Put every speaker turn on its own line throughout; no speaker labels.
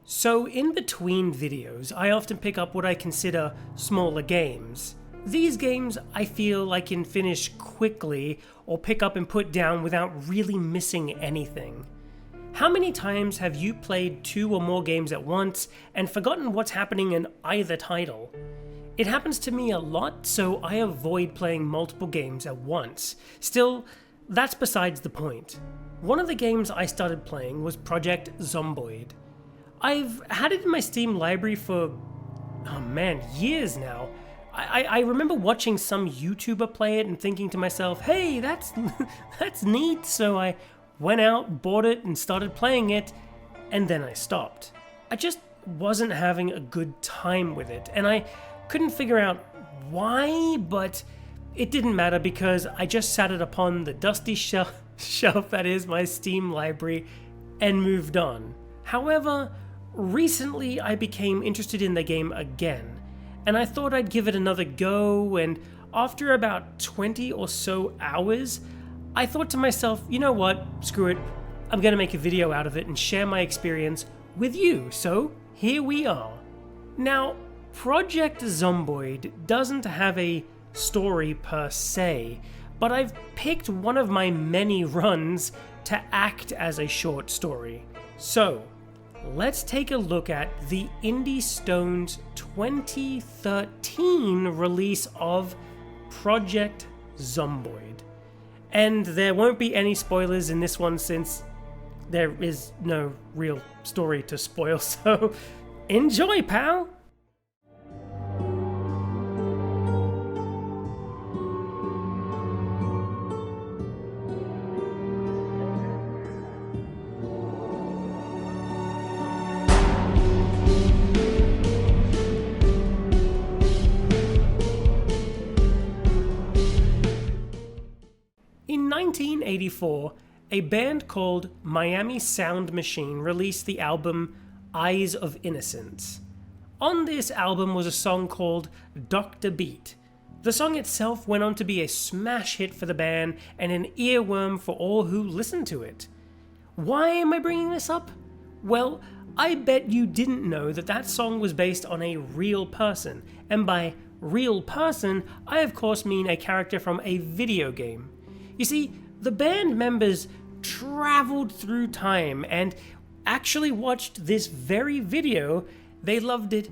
So in between videos, I often pick up what I consider smaller games. These games I feel I can finish quickly or pick up and put down without really missing anything. How many times have you played 2 or more games at once and forgotten what's happening in either title? It happens to me a lot, so I avoid playing multiple games at once. Still, that's besides the point. One of the games I started playing was Project Zomboid. I've had it in my Steam library for, years now. I remember watching some YouTuber play it and thinking to myself, hey, that's neat, so I went out, bought it, and started playing it, and then I stopped. I just wasn't having a good time with it, and I couldn't figure out why, but it didn't matter because I just sat it upon the dusty shelf that is my Steam library and moved on. However, recently I became interested in the game again, and I thought I'd give it another go, and after about 20 or so hours, I thought to myself, you know what, screw it, I'm gonna make a video out of it and share my experience with you, so here we are. Now, Project Zomboid doesn't have a story per se, but I've picked one of my many runs to act as a short story. So, let's take a look at the Indie Stone's 2013 release of Project Zomboid. And there won't be any spoilers in this one since there is no real story to spoil, so enjoy, pal! In 1984, a band called Miami Sound Machine released the album Eyes of Innocence. On this album was a song called Dr. Beat. The song itself went on to be a smash hit for the band and an earworm for all who listened to it. Why am I bringing this up? Well, I bet you didn't know that that song was based on a real person, and by real person, I of course mean a character from a video game. You see, the band members traveled through time and actually watched this very video. They loved it,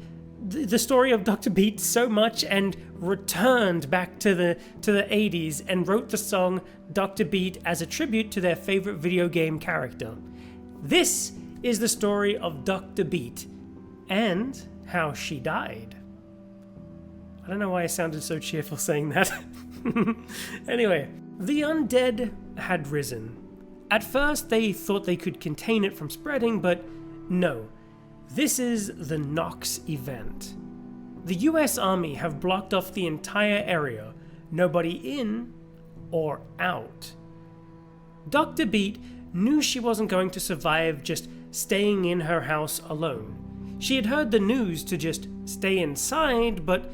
the story of Dr. Beat so much, and returned back to the 80s and wrote the song Dr. Beat as a tribute to their favorite video game character. This is the story of Dr. Beat and how she died. I don't know why I sounded so cheerful saying that. Anyway, the undead had risen. At first they thought they could contain it from spreading, but no. This is the Nox event. The US Army have blocked off the entire area, nobody in or out. Dr. Beat knew she wasn't going to survive just staying in her house alone. She had heard the news to just stay inside, but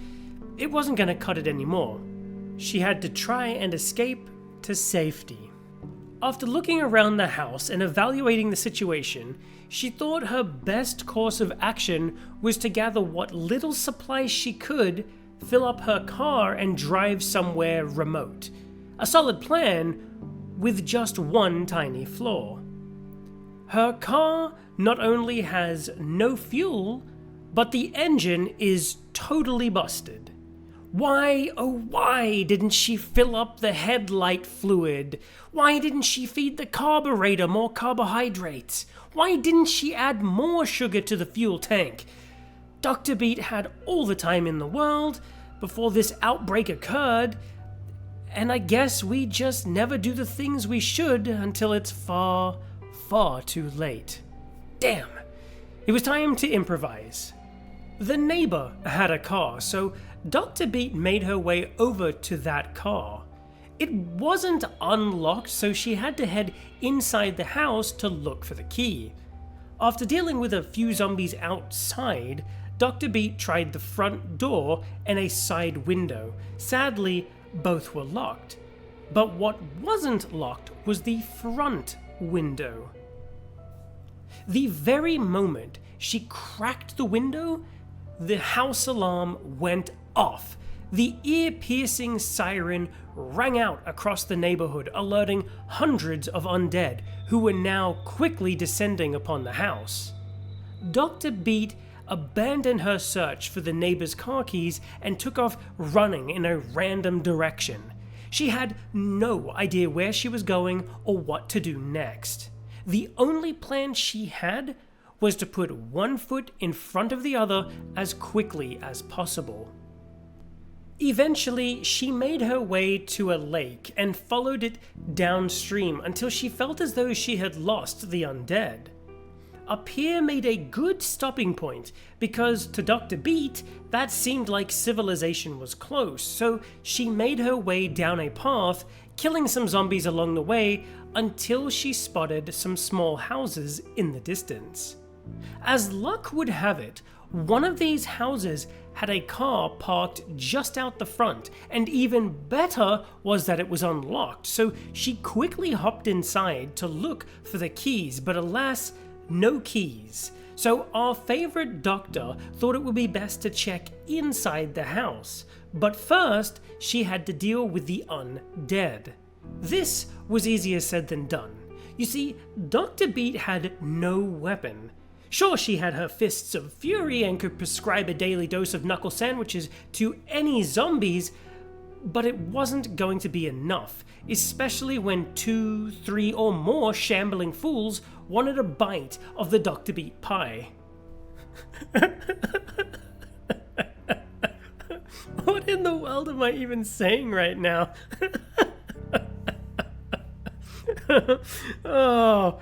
it wasn't going to cut it anymore. She had to try and escape to safety. After looking around the house and evaluating the situation, she thought her best course of action was to gather what little supplies she could, fill up her car, and drive somewhere remote. A solid plan with just one tiny flaw. Her car not only has no fuel, but the engine is totally busted. Why, oh why didn't she fill up the headlight fluid? Why didn't she feed the carburetor more carbohydrates? Why didn't she add more sugar to the fuel tank? Dr. Beat had all the time in the world before this outbreak occurred, and I guess we just never do the things we should until it's far, far too late. Damn! It was time to improvise. The neighbor had a car, so Dr. Beat made her way over to that car. It wasn't unlocked, so she had to head inside the house to look for the key. After dealing with a few zombies outside, Dr. Beat tried the front door and a side window. Sadly, both were locked. But what wasn't locked was the front window. The very moment she cracked the window, the house alarm went off. The ear-piercing siren rang out across the neighborhood, alerting hundreds of undead who were now quickly descending upon the house. Dr. Beat abandoned her search for the neighbor's car keys and took off running in a random direction. She had no idea where she was going or what to do next. The only plan she had was to put one foot in front of the other as quickly as possible. Eventually, she made her way to a lake and followed it downstream until she felt as though she had lost the undead. A pier made a good stopping point because, to Dr. Beat, that seemed like civilization was close, so she made her way down a path, killing some zombies along the way until she spotted some small houses in the distance. As luck would have it, one of these houses had a car parked just out the front, and even better was that it was unlocked, so she quickly hopped inside to look for the keys, but alas, no keys. So our favorite doctor thought it would be best to check inside the house, but first she had to deal with the undead. This was easier said than done. You see, Dr. Beat had no weapon. Sure, she had her fists of fury and could prescribe a daily dose of knuckle sandwiches to any zombies, but it wasn't going to be enough, especially when 2, 3, or more shambling fools wanted a bite of the Dr. Beat pie. What in the world am I even saying right now? Oh,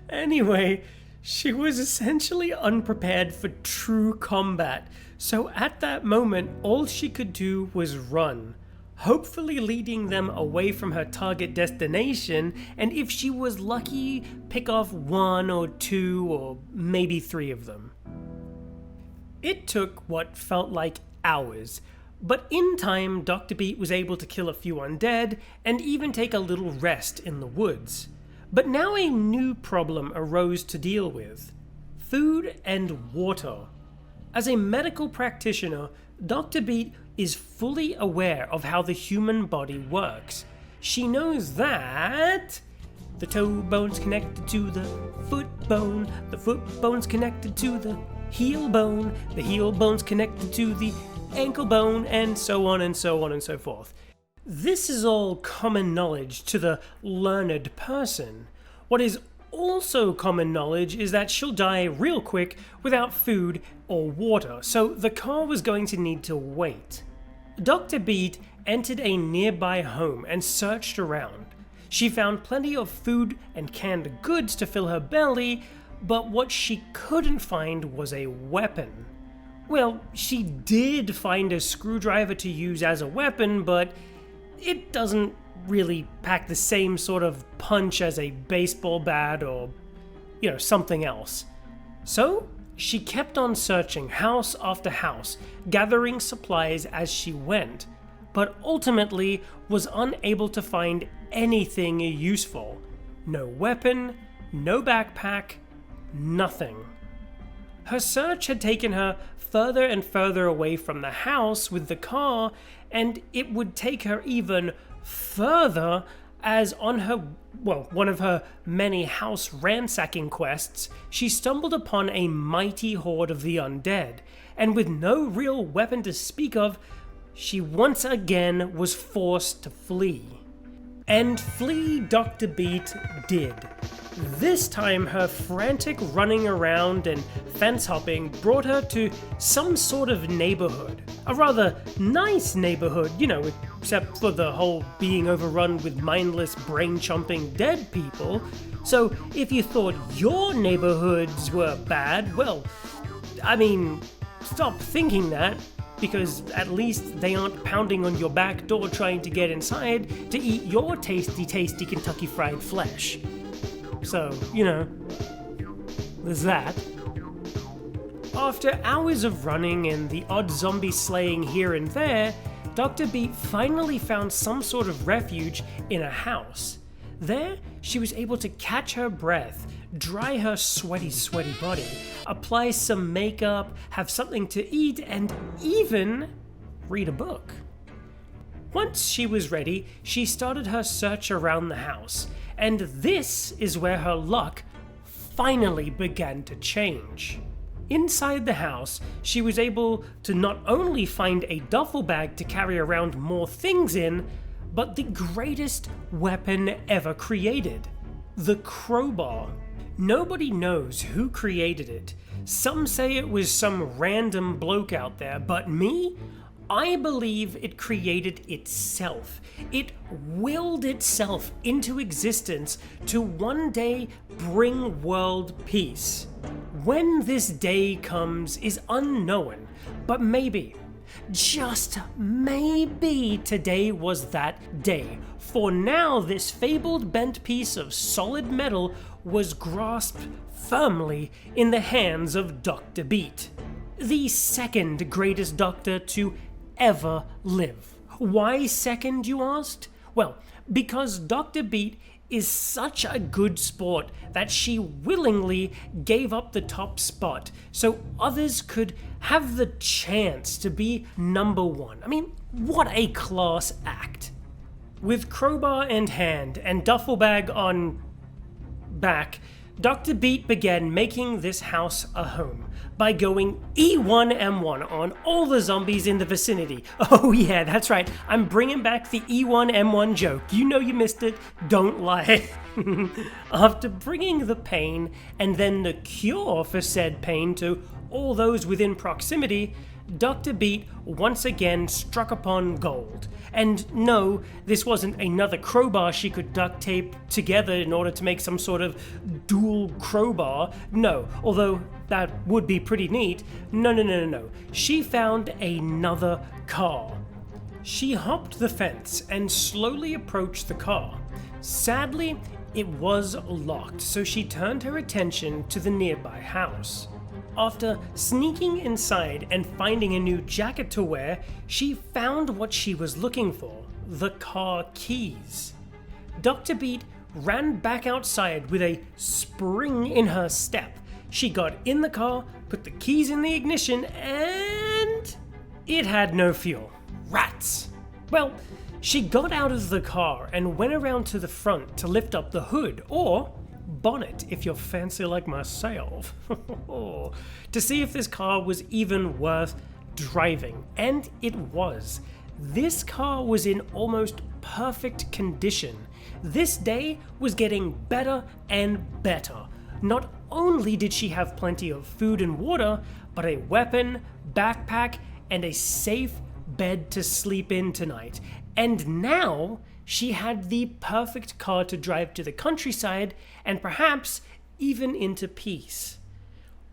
anyway, she was essentially unprepared for true combat, so at that moment all she could do was run, hopefully leading them away from her target destination, and if she was lucky, pick off 1 or 2 or maybe 3 of them. It took what felt like hours, but in time Dr. Beat was able to kill a few undead and even take a little rest in the woods. But now a new problem arose to deal with: food and water. As a medical practitioner, Dr. Beat is fully aware of how the human body works. She knows that the toe bone's connected to the foot bone's connected to the heel bone's connected to the ankle bone, and so on and so on and so forth. This is all common knowledge to the learned person. What is also common knowledge is that she'll die real quick without food or water, so the car was going to need to wait. Dr. Beat entered a nearby home and searched around. She found plenty of food and canned goods to fill her belly, but what she couldn't find was a weapon. Well, she did find a screwdriver to use as a weapon, but it doesn't really pack the same sort of punch as a baseball bat or, something else. So she kept on searching house after house, gathering supplies as she went, but ultimately was unable to find anything useful. No weapon, no backpack, nothing. Her search had taken her further and further away from the house with the car, and it would take her even further as on one of her many house ransacking quests, she stumbled upon a mighty horde of the undead, and with no real weapon to speak of, she once again was forced to flee. And flee Dr. Beat did. This time her frantic running around and fence hopping brought her to some sort of neighborhood. A rather nice neighborhood, except for the whole being overrun with mindless brain-chomping dead people. So if you thought your neighborhoods were bad, well, stop thinking that, because at least they aren't pounding on your back door trying to get inside to eat your tasty, tasty Kentucky Fried flesh. So, there's that. After hours of running and the odd zombie slaying here and there, Dr. Beat finally found some sort of refuge in a house. There, she was able to catch her breath, dry her sweaty body, apply some makeup, have something to eat, and even read a book. Once she was ready, she started her search around the house, and this is where her luck finally began to change. Inside the house, she was able to not only find a duffel bag to carry around more things in, but the greatest weapon ever created, the crowbar. Nobody knows who created it. Some say it was some random bloke out there, but me? I believe it created itself. It willed itself into existence to one day bring world peace. When this day comes is unknown, but maybe, just maybe today was that day. For now, this fabled bent piece of solid metal was grasped firmly in the hands of Dr. Beat, the second greatest doctor to ever live. Why second, you asked? Well, because Dr. Beat is such a good sport that she willingly gave up the top spot so others could have the chance to be number one. I mean, what a class act. With crowbar in hand and duffel bag on back, Dr. Beat began making this house a home by going E1M1 on all the zombies in the vicinity. Oh yeah, that's right, I'm bringing back the E1M1 joke. You know you missed it, don't lie. After bringing the pain and then the cure for said pain to all those within proximity, Dr. Beat once again struck upon gold. And no, this wasn't another crowbar she could duct tape together in order to make some sort of dual crowbar. No, although that would be pretty neat. No. She found another car. She hopped the fence and slowly approached the car. Sadly, it was locked, so she turned her attention to the nearby house. After sneaking inside and finding a new jacket to wear, she found what she was looking for, the car keys. Dr. Beat ran back outside with a spring in her step. She got in the car, put the keys in the ignition, and it had no fuel. Rats! Well, she got out of the car and went around to the front to lift up the hood, or bonnet if you're fancy like myself, to see if this car was even worth driving. And it was. This car was in almost perfect condition. This day was getting better and better. Not only did she have plenty of food and water, but a weapon, backpack, and a safe bed to sleep in tonight. And now she had the perfect car to drive to the countryside and perhaps even into peace.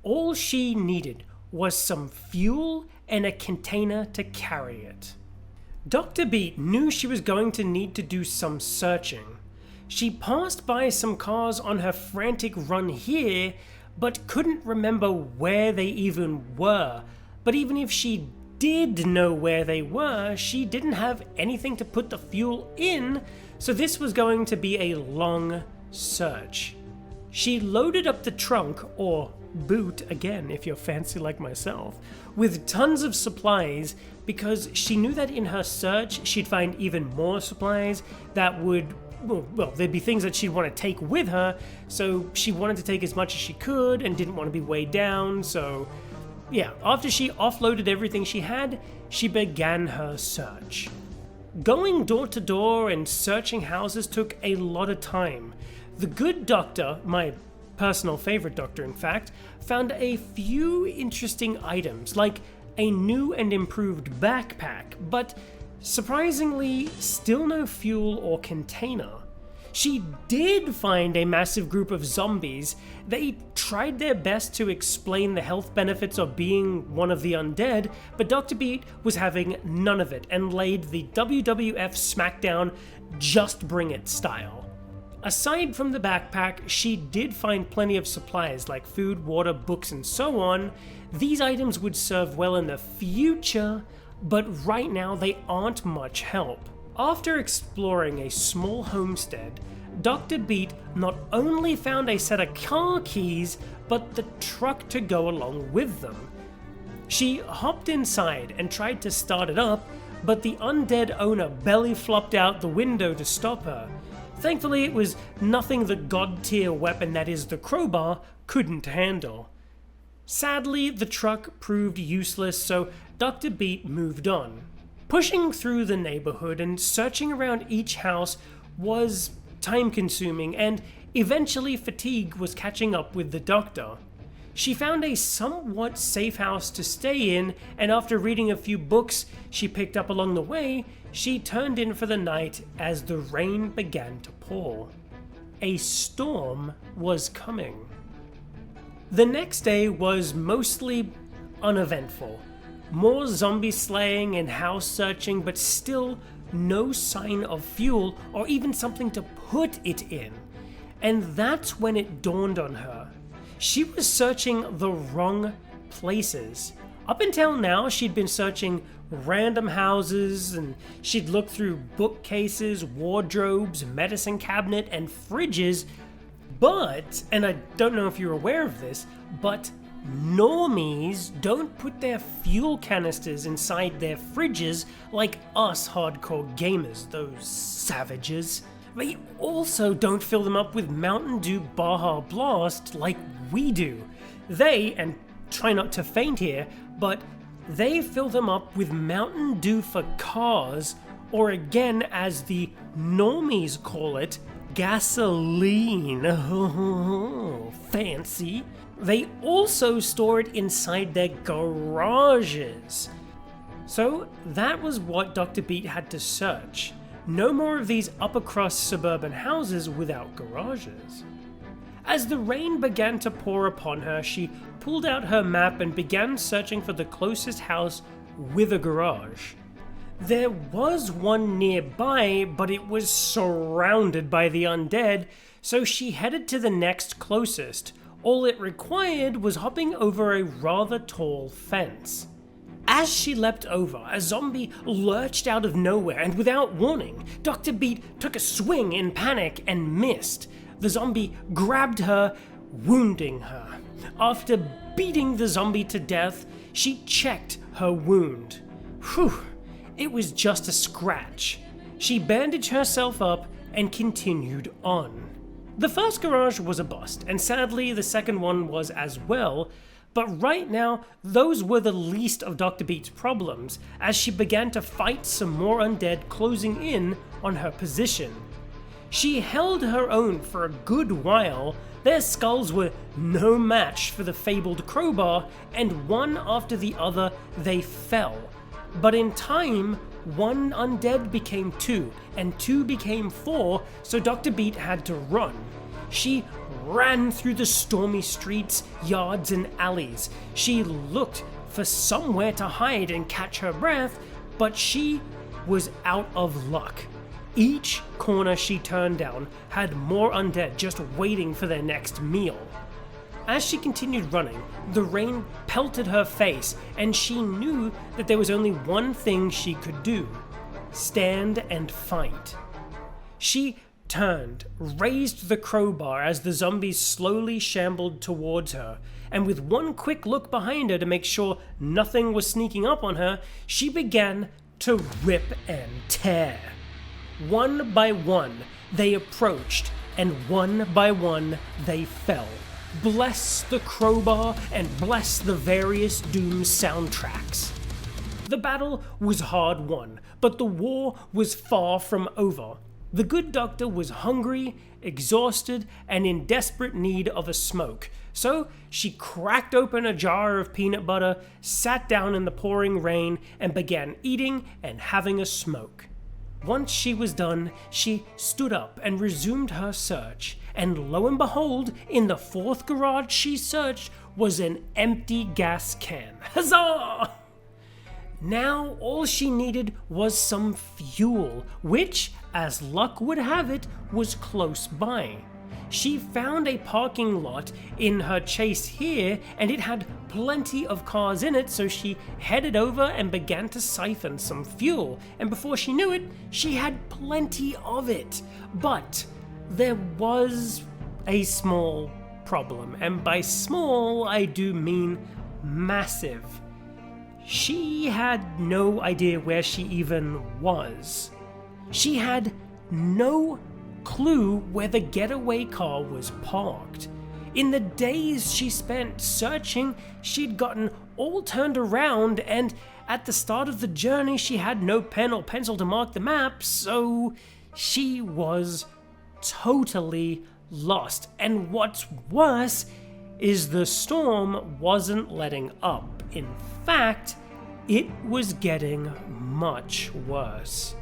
All she needed was some fuel and a container to carry it. Dr. Beat knew she was going to need to do some searching. She passed by some cars on her frantic run here, but couldn't remember where they even were. But even if she did know where they were, she didn't have anything to put the fuel in, so this was going to be a long search. She loaded up the trunk, or boot again if you're fancy like myself, with tons of supplies because she knew that in her search she'd find even more supplies that would, well, there'd be things that she'd want to take with her, so she wanted to take as much as she could and didn't want to be weighed down, so yeah, after she offloaded everything she had, she began her search. Going door to door and searching houses took a lot of time. The good doctor, my personal favorite doctor in fact, found a few interesting items, like a new and improved backpack, but surprisingly, still no fuel or container. She did find a massive group of zombies. They tried their best to explain the health benefits of being one of the undead, but Dr. Beat was having none of it and laid the WWF SmackDown Just Bring It style. Aside from the backpack, she did find plenty of supplies like food, water, books, and so on. These items would serve well in the future, but right now they aren't much help. After exploring a small homestead, Dr. Beat not only found a set of car keys, but the truck to go along with them. She hopped inside and tried to start it up, but the undead owner belly flopped out the window to stop her. Thankfully, it was nothing the god-tier weapon that is the crowbar couldn't handle. Sadly, the truck proved useless, so Dr. Beat moved on. Pushing through the neighborhood and searching around each house was time-consuming, and eventually fatigue was catching up with the doctor. She found a somewhat safe house to stay in, and after reading a few books she picked up along the way, she turned in for the night as the rain began to pour. A storm was coming. The next day was mostly uneventful. More zombie slaying and house searching, but still no sign of fuel or even something to put it in. And that's when it dawned on her. She was searching the wrong places. Up until now, she'd been searching random houses, and she'd looked through bookcases, wardrobes, medicine cabinet, and fridges. But, and I don't know if you're aware of this, but normies don't put their fuel canisters inside their fridges like us hardcore gamers, those savages. They also don't fill them up with Mountain Dew Baja Blast like we do. They, and try not to faint here, but they fill them up with Mountain Dew for cars, or again as the normies call it, gasoline. Oh, fancy. They also store it inside their garages. So that was what Dr. Beat had to search. No more of these upper-crust suburban houses without garages. As the rain began to pour upon her, she pulled out her map and began searching for the closest house with a garage. There was one nearby, but it was surrounded by the undead, so she headed to the next closest. All it required was hopping over a rather tall fence. As she leapt over, a zombie lurched out of nowhere, and without warning, Dr. Beat took a swing in panic and missed. The zombie grabbed her, wounding her. After beating the zombie to death, she checked her wound. Whew, it was just a scratch. She bandaged herself up and continued on. The first garage was a bust, and sadly the second one was as well, but right now those were the least of Dr. Beat's problems, as she began to fight some more undead closing in on her position. She held her own for a good while. Their skulls were no match for the fabled crowbar, and one after the other they fell. But in time, one undead became two, and two became four, so Dr. Beat had to run. She ran through the stormy streets, yards, and alleys. She looked for somewhere to hide and catch her breath, but she was out of luck. Each corner she turned down had more undead just waiting for their next meal. As she continued running, the rain pelted her face, and she knew that there was only one thing she could do: stand and fight. She turned, raised the crowbar as the zombies slowly shambled towards her, and with one quick look behind her to make sure nothing was sneaking up on her, she began to rip and tear. One by one, they approached, and one by one, they fell. Bless the crowbar, and bless the various Doom soundtracks. The battle was hard won, but the war was far from over. The good doctor was hungry, exhausted, and in desperate need of a smoke, so she cracked open a jar of peanut butter, sat down in the pouring rain, and began eating and having a smoke. Once she was done, she stood up and resumed her search, and lo and behold, in the fourth garage she searched was an empty gas can. Huzzah! Now all she needed was some fuel, which, as luck would have it, was close by. She found a parking lot in her chase here, and it had plenty of cars in it, so she headed over and began to siphon some fuel, and before she knew it, she had plenty of it. But there was a small problem, and by small I do mean massive. She had no idea where she even was. She had no clue where the getaway car was parked. In the days she spent searching, she'd gotten all turned around, and at the start of the journey she had no pen or pencil to mark the map, so she was totally lost. And what's worse is the storm wasn't letting up. In fact, it was getting much worse.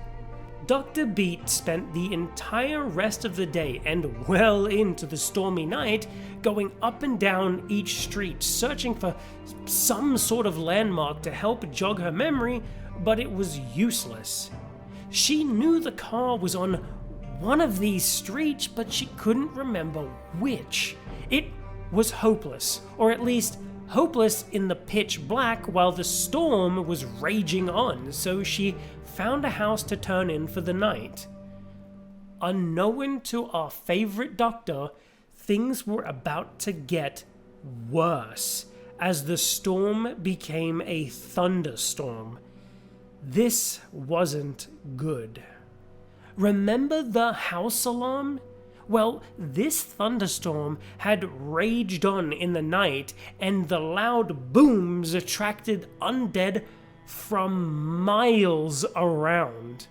Dr. Beat spent the entire rest of the day and well into the stormy night going up and down each street searching for some sort of landmark to help jog her memory, but it was useless. She knew the car was on one of these streets, but she couldn't remember which. It was hopeless, or at least hopeless in the pitch black while the storm was raging on, so she found a house to turn in for the night. Unknown to our favorite doctor, things were about to get worse as the storm became a thunderstorm. This wasn't good. Remember the house alarm? Well, this thunderstorm had raged on in the night, and the loud booms attracted undead from miles around.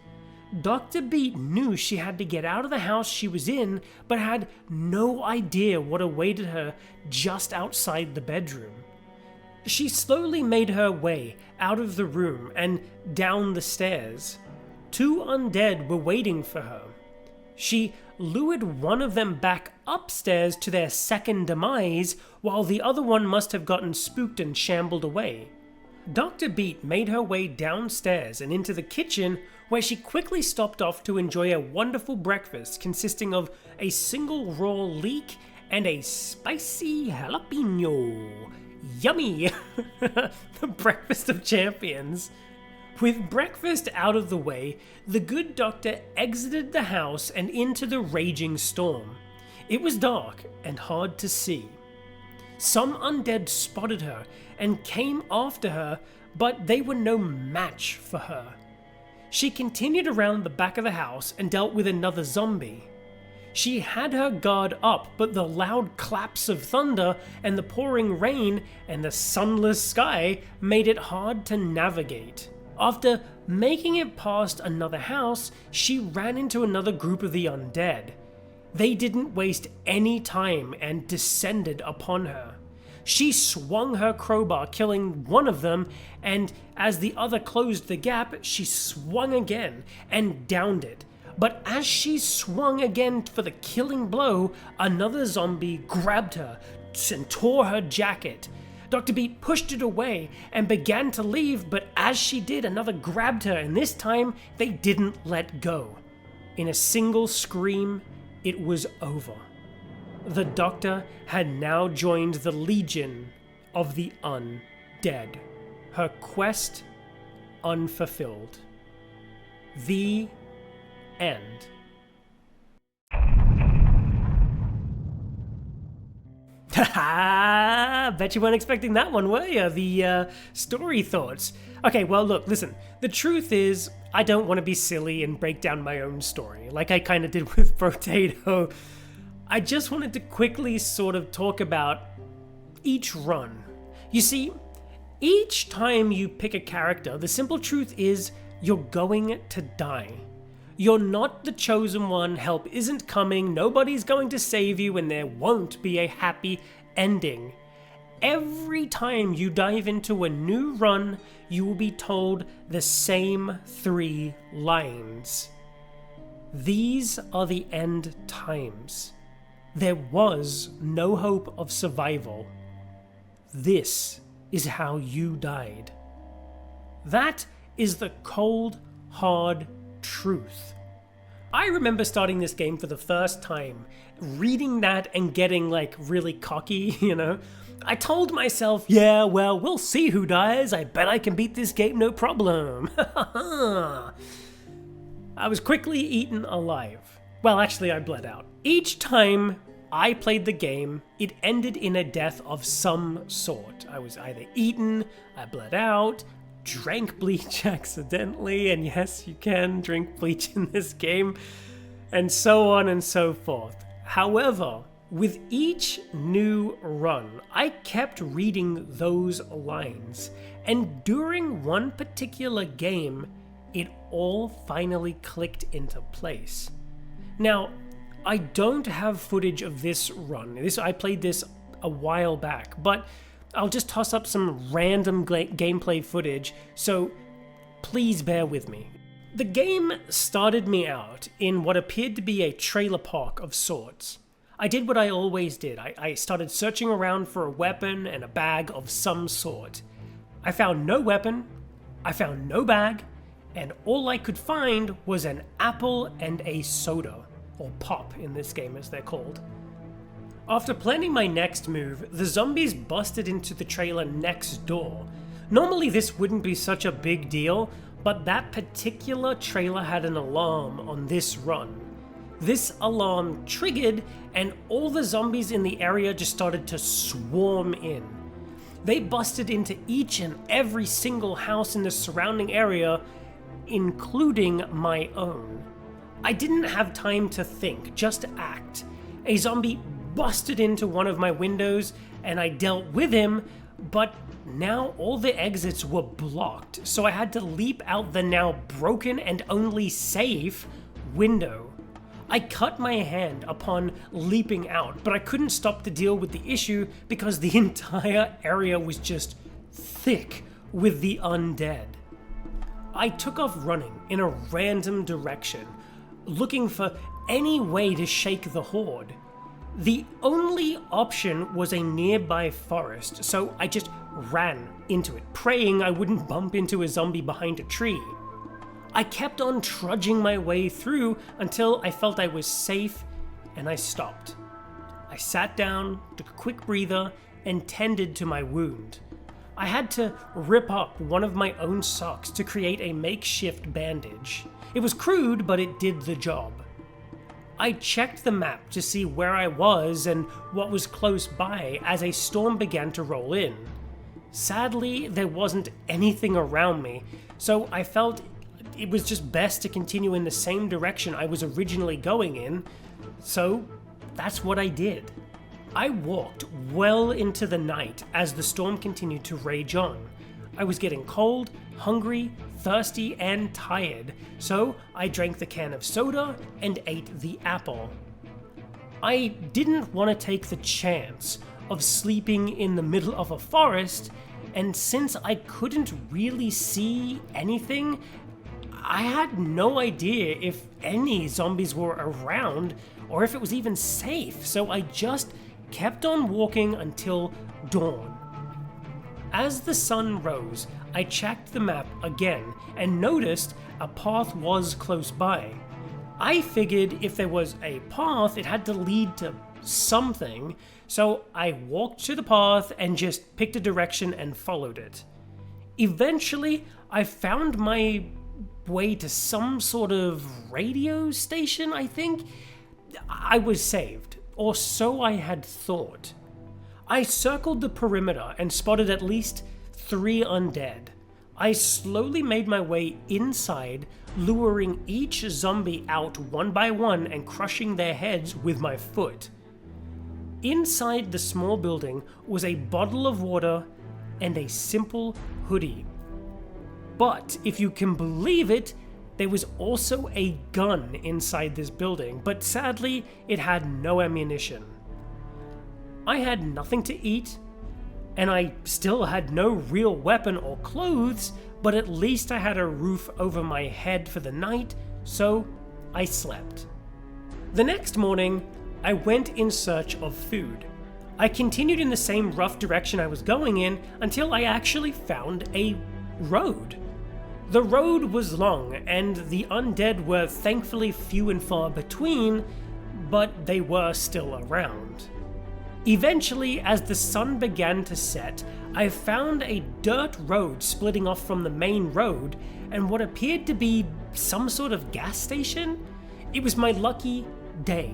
Dr. Beat knew she had to get out of the house she was in, but had no idea what awaited her just outside the bedroom. She slowly made her way out of the room and down the stairs. Two undead were waiting for her. She lured one of them back upstairs to their second demise, while the other one must have gotten spooked and shambled away. Dr. Beat made her way downstairs and into the kitchen, where she quickly stopped off to enjoy a wonderful breakfast consisting of a single raw leek and a spicy jalapeno. Yummy! The breakfast of champions. With breakfast out of the way, the good doctor exited the house and into the raging storm. It was dark and hard to see. Some undead spotted her and came after her, but they were no match for her. She continued around the back of the house and dealt with another zombie. She had her guard up, but the loud claps of thunder and the pouring rain and the sunless sky made it hard to navigate. After making it past another house, she ran into another group of the undead. They didn't waste any time and descended upon her. She swung her crowbar, killing one of them, and as the other closed the gap, she swung again and downed it. But as she swung again for the killing blow, another zombie grabbed her and tore her jacket. Dr. Beat pushed it away and began to leave, but as she did, another grabbed her, and this time they didn't let go. In a single scream, it was over. The doctor had now joined the Legion of the Undead. Her quest unfulfilled. The end. Haha! Bet you weren't expecting that one, were you? The story thoughts. Okay, well look, listen. The truth is, I don't want to be silly and break down my own story, like I kind of did with Potato. I just wanted to quickly sort of talk about each run. You see, each time you pick a character, the simple truth is you're going to die. You're not the chosen one, help isn't coming, nobody's going to save you, and there won't be a happy ending. Every time you dive into a new run, you will be told the same 3 lines. These are the end times. There was no hope of survival. This is how you died. That is the cold, hard truth. I remember starting this game for the first time, reading that and getting like really cocky, you know. I told myself, yeah, well, we'll see who dies. I bet I can beat this game no problem. I was quickly eaten alive. Well, actually, I bled out. Each time I played the game, it ended in a death of some sort. I was either eaten, I bled out, drank bleach accidentally, and yes, you can drink bleach in this game, and so on and so forth. However, with each new run, I kept reading those lines, and during one particular game, it all finally clicked into place. Now, I don't have footage of this run. I played this a while back, but I'll just toss up some random gameplay footage, so please bear with me. The game started me out in what appeared to be a trailer park of sorts. I did what I always did. I started searching around for a weapon and a bag of some sort. I found no weapon, I found no bag, and all I could find was an apple and a soda, or pop in this game as they're called. After planning my next move, the zombies busted into the trailer next door. Normally this wouldn't be such a big deal, but that particular trailer had an alarm on this run. This alarm triggered, and all the zombies in the area just started to swarm in. They busted into each and every single house in the surrounding area, including my own. I didn't have time to think, just act. A zombie busted into one of my windows, and I dealt with him, but now all the exits were blocked, so I had to leap out the now broken and only safe window. I cut my hand upon leaping out, but I couldn't stop to deal with the issue because the entire area was just thick with the undead. I took off running in a random direction, looking for any way to shake the horde. The only option was a nearby forest, so I just ran into it, praying I wouldn't bump into a zombie behind a tree. I kept on trudging my way through until I felt I was safe, and I stopped. I sat down, took a quick breather, and tended to my wound. I had to rip up one of my own socks to create a makeshift bandage. It was crude, but it did the job. I checked the map to see where I was and what was close by as a storm began to roll in. Sadly, there wasn't anything around me, so I felt it was just best to continue in the same direction I was originally going in, so that's what I did. I walked well into the night as the storm continued to rage on. I was getting cold, hungry, thirsty, and tired, so I drank the can of soda and ate the apple. I didn't want to take the chance of sleeping in the middle of a forest, and since I couldn't really see anything, I had no idea if any zombies were around or if it was even safe, so I just kept on walking until dawn. As the sun rose, I checked the map again and noticed a path was close by. I figured if there was a path, it had to lead to something, so I walked to the path and just picked a direction and followed it. Eventually, I found my way to some sort of radio station, I think. I was saved, or so I had thought. I circled the perimeter and spotted at least 3 undead. I slowly made my way inside, luring each zombie out one by one and crushing their heads with my foot. Inside the small building was a bottle of water and a simple hoodie. But if you can believe it, there was also a gun inside this building, but sadly, it had no ammunition. I had nothing to eat, and I still had no real weapon or clothes, but at least I had a roof over my head for the night, so I slept. The next morning, I went in search of food. I continued in the same rough direction I was going in until I actually found a road. The road was long, and the undead were thankfully few and far between, but they were still around. Eventually, as the sun began to set, I found a dirt road splitting off from the main road and what appeared to be some sort of gas station. It was my lucky day.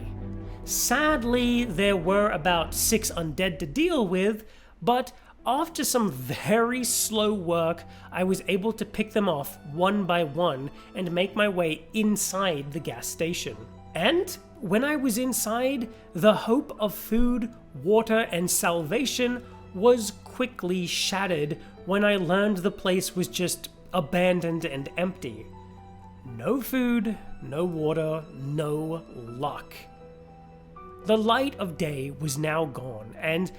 Sadly, there were about 6 undead to deal with, but after some very slow work, I was able to pick them off one by one and make my way inside the gas station. And when I was inside, the hope of food, water, and salvation was quickly shattered when I learned the place was just abandoned and empty. No food, no water, no luck. The light of day was now gone, and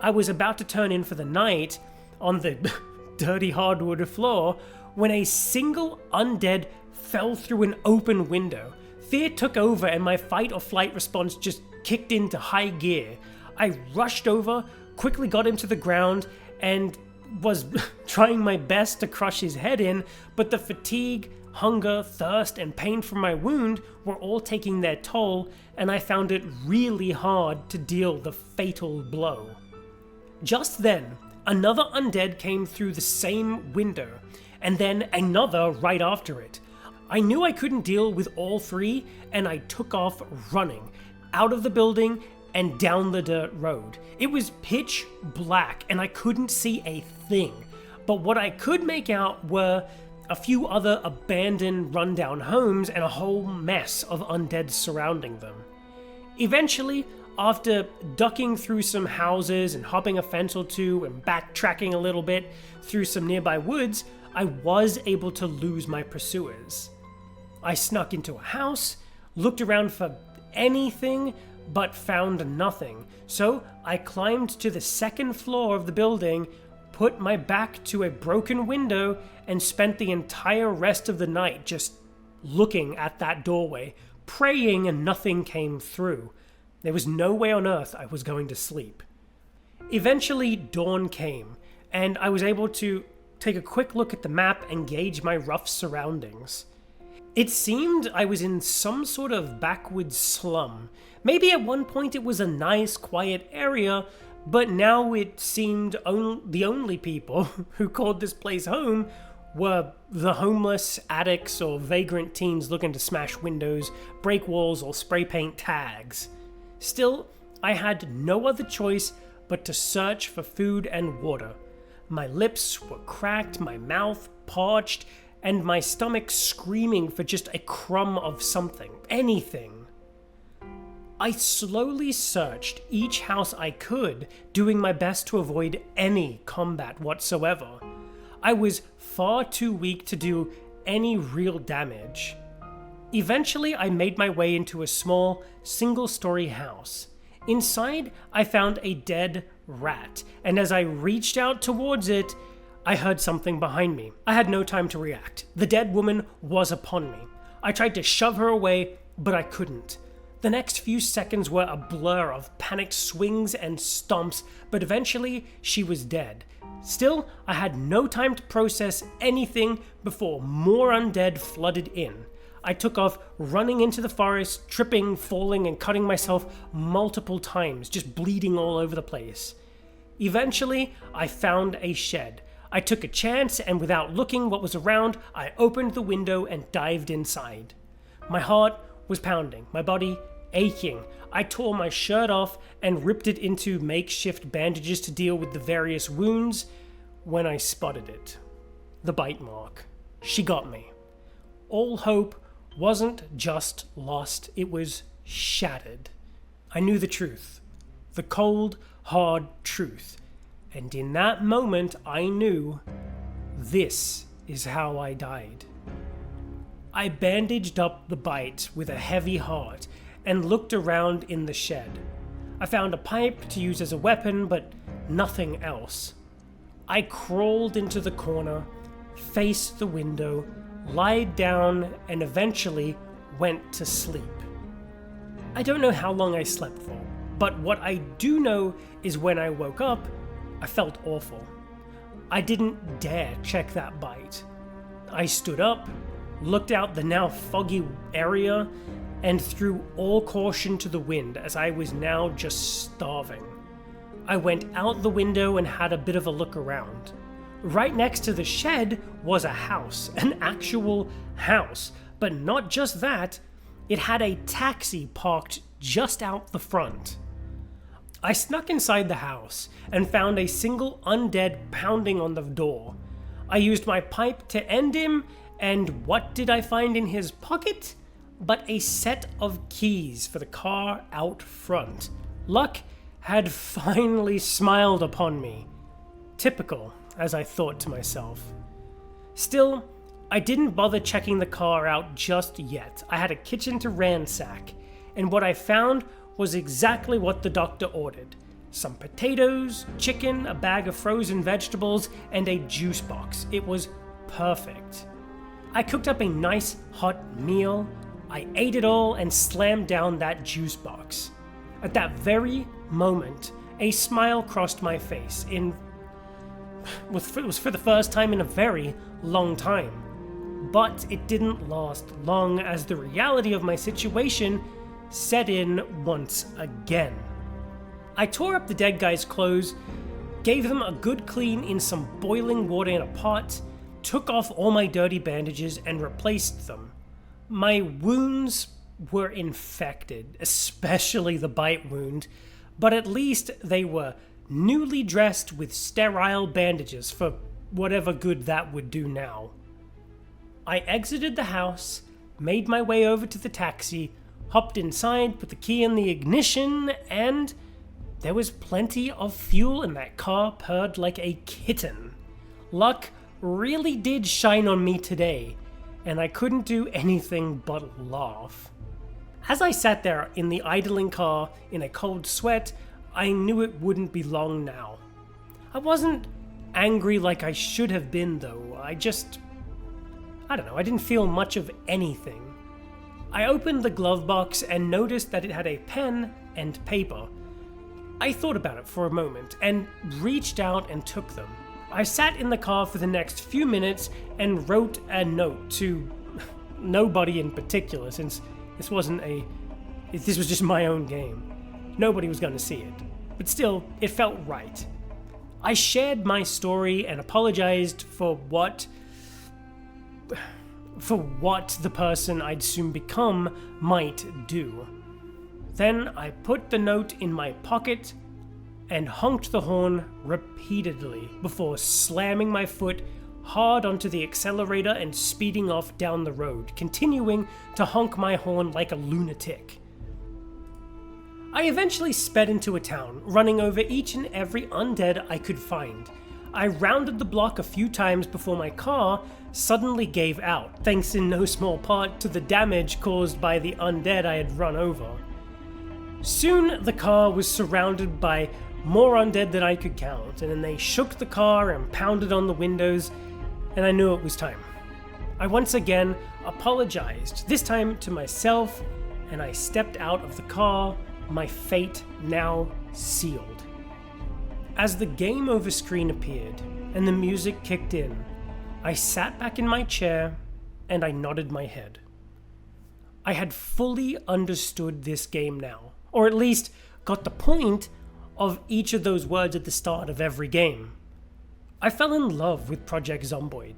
I was about to turn in for the night on the dirty hardwood floor when a single undead fell through an open window. Fear took over and my fight or flight response just kicked into high gear. I rushed over, quickly got him to the ground, and was trying my best to crush his head in, but the fatigue, hunger, thirst, and pain from my wound were all taking their toll, and I found it really hard to deal the fatal blow. Just then, another undead came through the same window, and then another right after it. I knew I couldn't deal with all three, and I took off running, out of the building and down the dirt road. It was pitch black, and I couldn't see a thing, but what I could make out were a few other abandoned, rundown homes and a whole mess of undead surrounding them. Eventually, after ducking through some houses and hopping a fence or two and backtracking a little bit through some nearby woods, I was able to lose my pursuers. I snuck into a house, looked around for anything, but found nothing. So I climbed to the second floor of the building, put my back to a broken window, and spent the entire rest of the night just looking at that doorway, praying and nothing came through. There was no way on earth I was going to sleep. Eventually, dawn came, and I was able to take a quick look at the map and gauge my rough surroundings. It seemed I was in some sort of backwoods slum. Maybe at one point it was a nice, quiet area, but now it seemed the only people who called this place home were the homeless, addicts, or vagrant teens looking to smash windows, break walls, or spray paint tags. Still, I had no other choice but to search for food and water. My lips were cracked, my mouth parched, and my stomach screaming for just a crumb of something, anything. I slowly searched each house I could, doing my best to avoid any combat whatsoever. I was far too weak to do any real damage. Eventually, I made my way into a small, single-story house. Inside, I found a dead rat, and as I reached out towards it, I heard something behind me. I had no time to react. The dead woman was upon me. I tried to shove her away, but I couldn't. The next few seconds were a blur of panicked swings and stomps, but eventually she was dead. Still, I had no time to process anything before more undead flooded in. I took off running into the forest, tripping, falling, and cutting myself multiple times, just bleeding all over the place. Eventually, I found a shed. I took a chance, and without looking what was around, I opened the window and dived inside. My heart was pounding, my body aching. I tore my shirt off and ripped it into makeshift bandages to deal with the various wounds when I spotted it. The bite mark. She got me. All hope wasn't just lost, it was shattered. I knew the truth. The cold, hard truth. And in that moment, I knew this is how I died. I bandaged up the bite with a heavy heart and looked around in the shed. I found a pipe to use as a weapon, but nothing else. I crawled into the corner, faced the window, lied down, and eventually went to sleep. I don't know how long I slept for, but what I do know is when I woke up, I felt awful. I didn't dare check that bite. I stood up, looked out the now foggy area, and threw all caution to the wind as I was now just starving. I went out the window and had a bit of a look around. Right next to the shed was a house, an actual house, but not just that. It had a taxi parked just out the front. I snuck inside the house and found a single undead pounding on the door. I used my pipe to end him, and what did I find in his pocket? But a set of keys for the car out front. Luck had finally smiled upon me. Typical, as I thought to myself. Still, I didn't bother checking the car out just yet. I had a kitchen to ransack, and what I found was exactly what the doctor ordered. Some potatoes, chicken, a bag of frozen vegetables, and a juice box. It was perfect. I cooked up a nice hot meal, I ate it all and slammed down that juice box. At that very moment, a smile crossed my face. It was for the first time in a very long time. But it didn't last long, as the reality of my situation set in once again. I tore up the dead guy's clothes, gave them a good clean in some boiling water in a pot, took off all my dirty bandages and replaced them. My wounds were infected, especially the bite wound, but at least they were newly dressed with sterile bandages for whatever good that would do now. I exited the house, made my way over to the taxi, hopped inside, put the key in the ignition, and there was plenty of fuel and that car purred like a kitten. Luck really did shine on me today, and I couldn't do anything but laugh. As I sat there in the idling car in a cold sweat, I knew it wouldn't be long now. I wasn't angry like I should have been though. I didn't feel much of anything. I opened the glove box and noticed that it had a pen and paper. I thought about it for a moment and reached out and took them. I sat in the car for the next few minutes and wrote a note to nobody in particular, since this was just my own game. Nobody was going to see it. But still, it felt right. I shared my story and apologized for what the person I'd soon become might do. Then I put the note in my pocket and honked the horn repeatedly before slamming my foot hard onto the accelerator and speeding off down the road, continuing to honk my horn like a lunatic. I eventually sped into a town, running over each and every undead I could find. I rounded the block a few times before my car suddenly gave out, thanks in no small part to the damage caused by the undead I had run over. Soon the car was surrounded by more undead than I could count, and then they shook the car and pounded on the windows, and I knew it was time. I once again apologized, this time to myself, and I stepped out of the car, my fate now sealed. As the game over screen appeared and the music kicked in, I sat back in my chair and I nodded my head. I had fully understood this game now, or at least got the point of each of those words at the start of every game. I fell in love with Project Zomboid.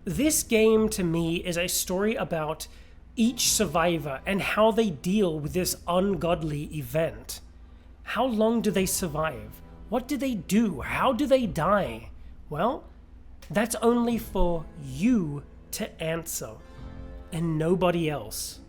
This game to me is a story about each survivor and how they deal with this ungodly event. How long do they survive? What do they do? How do they die? Well, that's only for you to answer, and nobody else.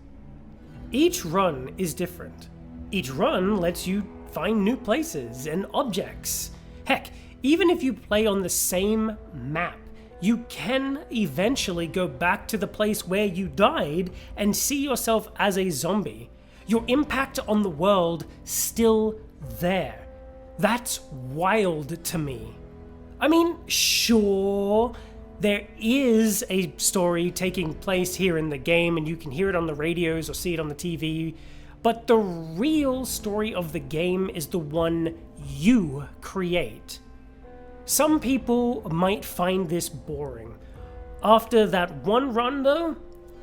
Each run is different. Each run lets you find new places and objects. Heck, even if you play on the same map, you can eventually go back to the place where you died and see yourself as a zombie. Your impact on the world still there. That's wild to me. I mean, sure, there is a story taking place here in the game and you can hear it on the radios or see it on the TV, but the real story of the game is the one you create. Some people might find this boring. After that one run though,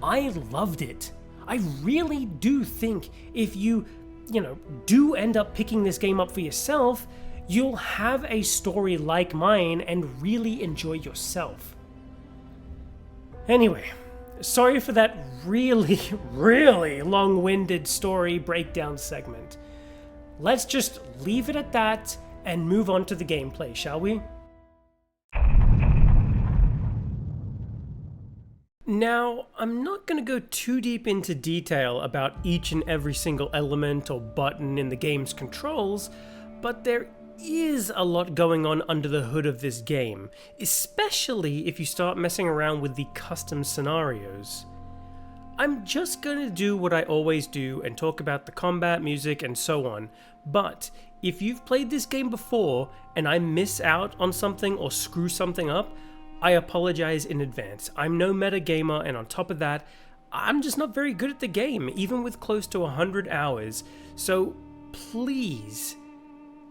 I loved it. I really do think if you do end up picking this game up for yourself, you'll have a story like mine and really enjoy yourself. Anyway, Sorry for that really, really long-winded story breakdown segment. Let's just leave it at that and move on to the gameplay, shall we? Now, I'm not going to go too deep into detail about each and every single element or button in the game's controls, but there is a lot going on under the hood of this game, especially if you start messing around with the custom scenarios. I'm just going to do what I always do and talk about the combat, music, and so on, but if you've played this game before and I miss out on something or screw something up, I apologize in advance. I'm no meta gamer, and on top of that, I'm just not very good at the game, even with close to 100 hours, so please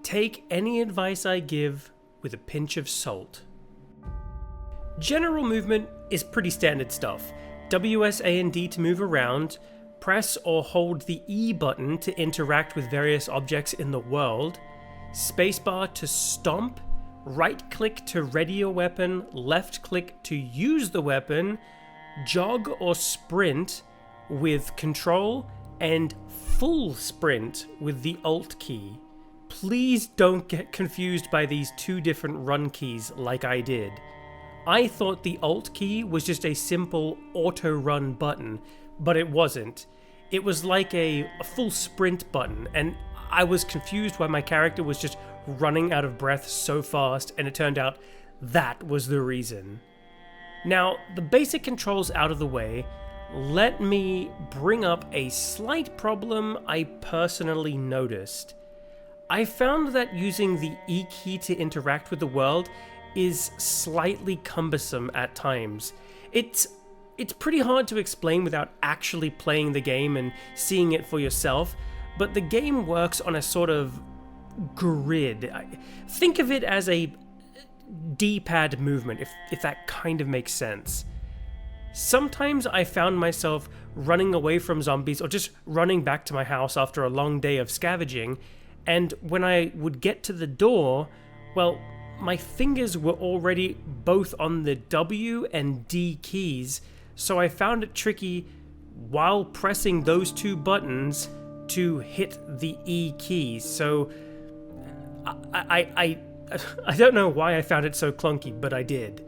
take any advice I give with a pinch of salt. General movement is pretty standard stuff. WS, A, and D to move around, press or hold the E button to interact with various objects in the world, spacebar to stomp, right click to ready your weapon, left click to use the weapon, jog or sprint with control, and full sprint with the Alt key. Please don't get confused by these two different run keys like I did. I thought the Alt key was just a simple auto run button, but it wasn't. It was like a full sprint button, and I was confused why my character was just running out of breath so fast, and it turned out that was the reason. Now, the basic controls out of the way, let me bring up a slight problem I personally noticed. I found that using the E key to interact with the world is slightly cumbersome at times. It's pretty hard to explain without actually playing the game and seeing it for yourself, but the game works on a sort of grid. Think of it as a D-pad movement, if that kind of makes sense. Sometimes I found myself running away from zombies or just running back to my house after a long day of scavenging, and when I would get to the door, well, my fingers were already both on the W and D keys, so I found it tricky while pressing those two buttons to hit the E keys. So I don't know why I found it so clunky, but I did.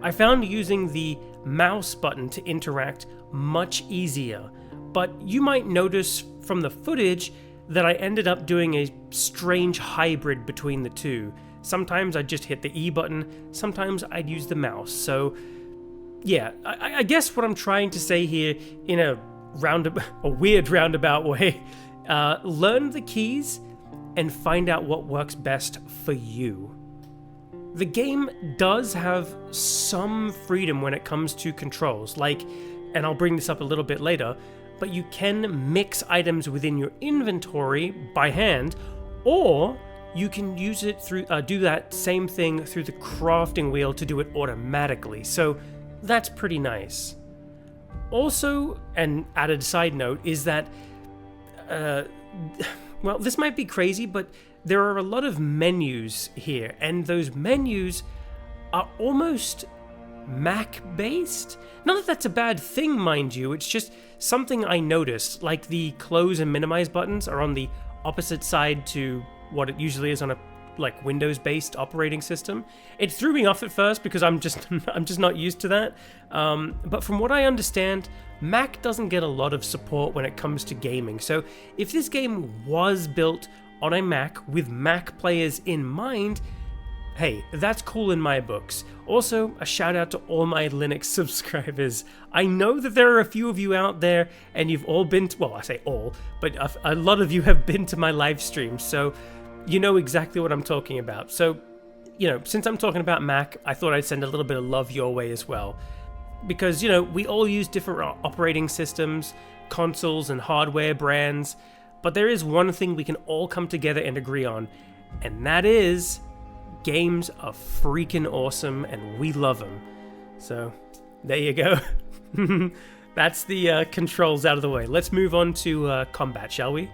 I found using the mouse button to interact much easier, but you might notice from the footage that I ended up doing a strange hybrid between the two. Sometimes I'd just hit the E button, sometimes I'd use the mouse. So yeah, I guess what I'm trying to say here in a weird roundabout way, learn the keys and find out what works best for you. The game does have some freedom when it comes to controls, like, and I'll bring this up a little bit later, but you can mix items within your inventory by hand, or you can use it through, do that same thing through the crafting wheel to do it automatically, so that's pretty nice. Also, an added side note is that, well, this might be crazy, but there are a lot of menus here, and those menus are almost Mac-based. Not that that's a bad thing, mind you, it's just something I noticed, like the close and minimize buttons are on the opposite side to what it usually is on a Windows-based operating system. It threw me off at first because I'm just not used to that. But from what I understand, Mac doesn't get a lot of support when it comes to gaming. So if this game was built on a Mac with Mac players in mind, hey, that's cool in my books. Also, a shout out to all my Linux subscribers. I know that there are a few of you out there, and you've all been to, well, I say all, but a lot of you have been to my live streams, so you know exactly what I'm talking about. So, you know, since I'm talking about Mac, I thought I'd send a little bit of love your way as well. Because, you know, we all use different operating systems, consoles, and hardware brands, but there is one thing we can all come together and agree on, and that is games are freaking awesome and we love them. So, there you go. That's the controls out of the way. Let's move on to combat, shall we?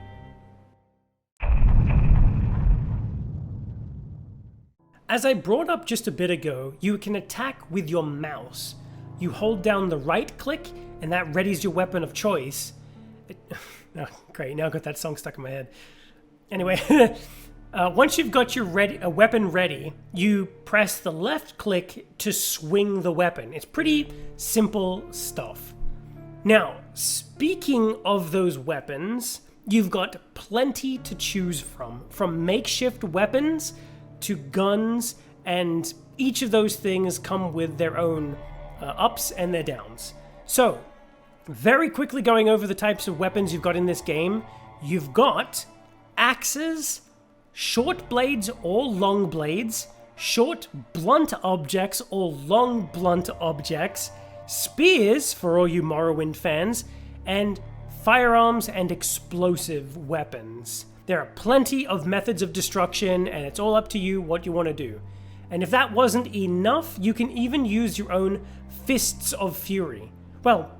As I brought up just a bit ago, you can attack with your mouse. you hold down the right click, and that readies your weapon of choice. Oh, great, now I've got that song stuck in my head. Anyway, once you've got your weapon ready, you press the left click to swing the weapon. It's pretty simple stuff. Now, speaking of those weapons, you've got plenty to choose from makeshift weapons to guns, and each of those things come with their own ups and their downs. So, very quickly going over the types of weapons you've got in this game, you've got axes, short blades or long blades, short blunt objects or long blunt objects, spears for all you Morrowind fans, and firearms and explosive weapons. There are plenty of methods of destruction, and it's all up to you what you want to do. And if that wasn't enough, you can even use your own Fists of Fury. Well,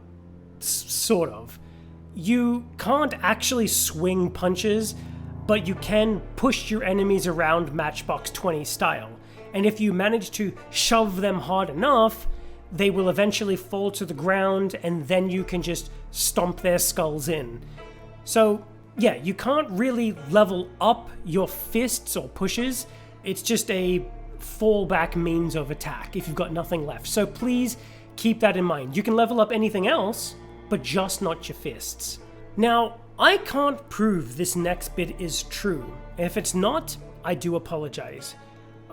sort of. You can't actually swing punches, but you can push your enemies around Matchbox 20 style. And if you manage to shove them hard enough, they will eventually fall to the ground, and then you can just stomp their skulls in. So, yeah, you can't really level up your fists or pushes. It's just a fallback means of attack if you've got nothing left. So please keep that in mind. You can level up anything else, but just not your fists. Now, I can't prove this next bit is true. If it's not, I do apologize.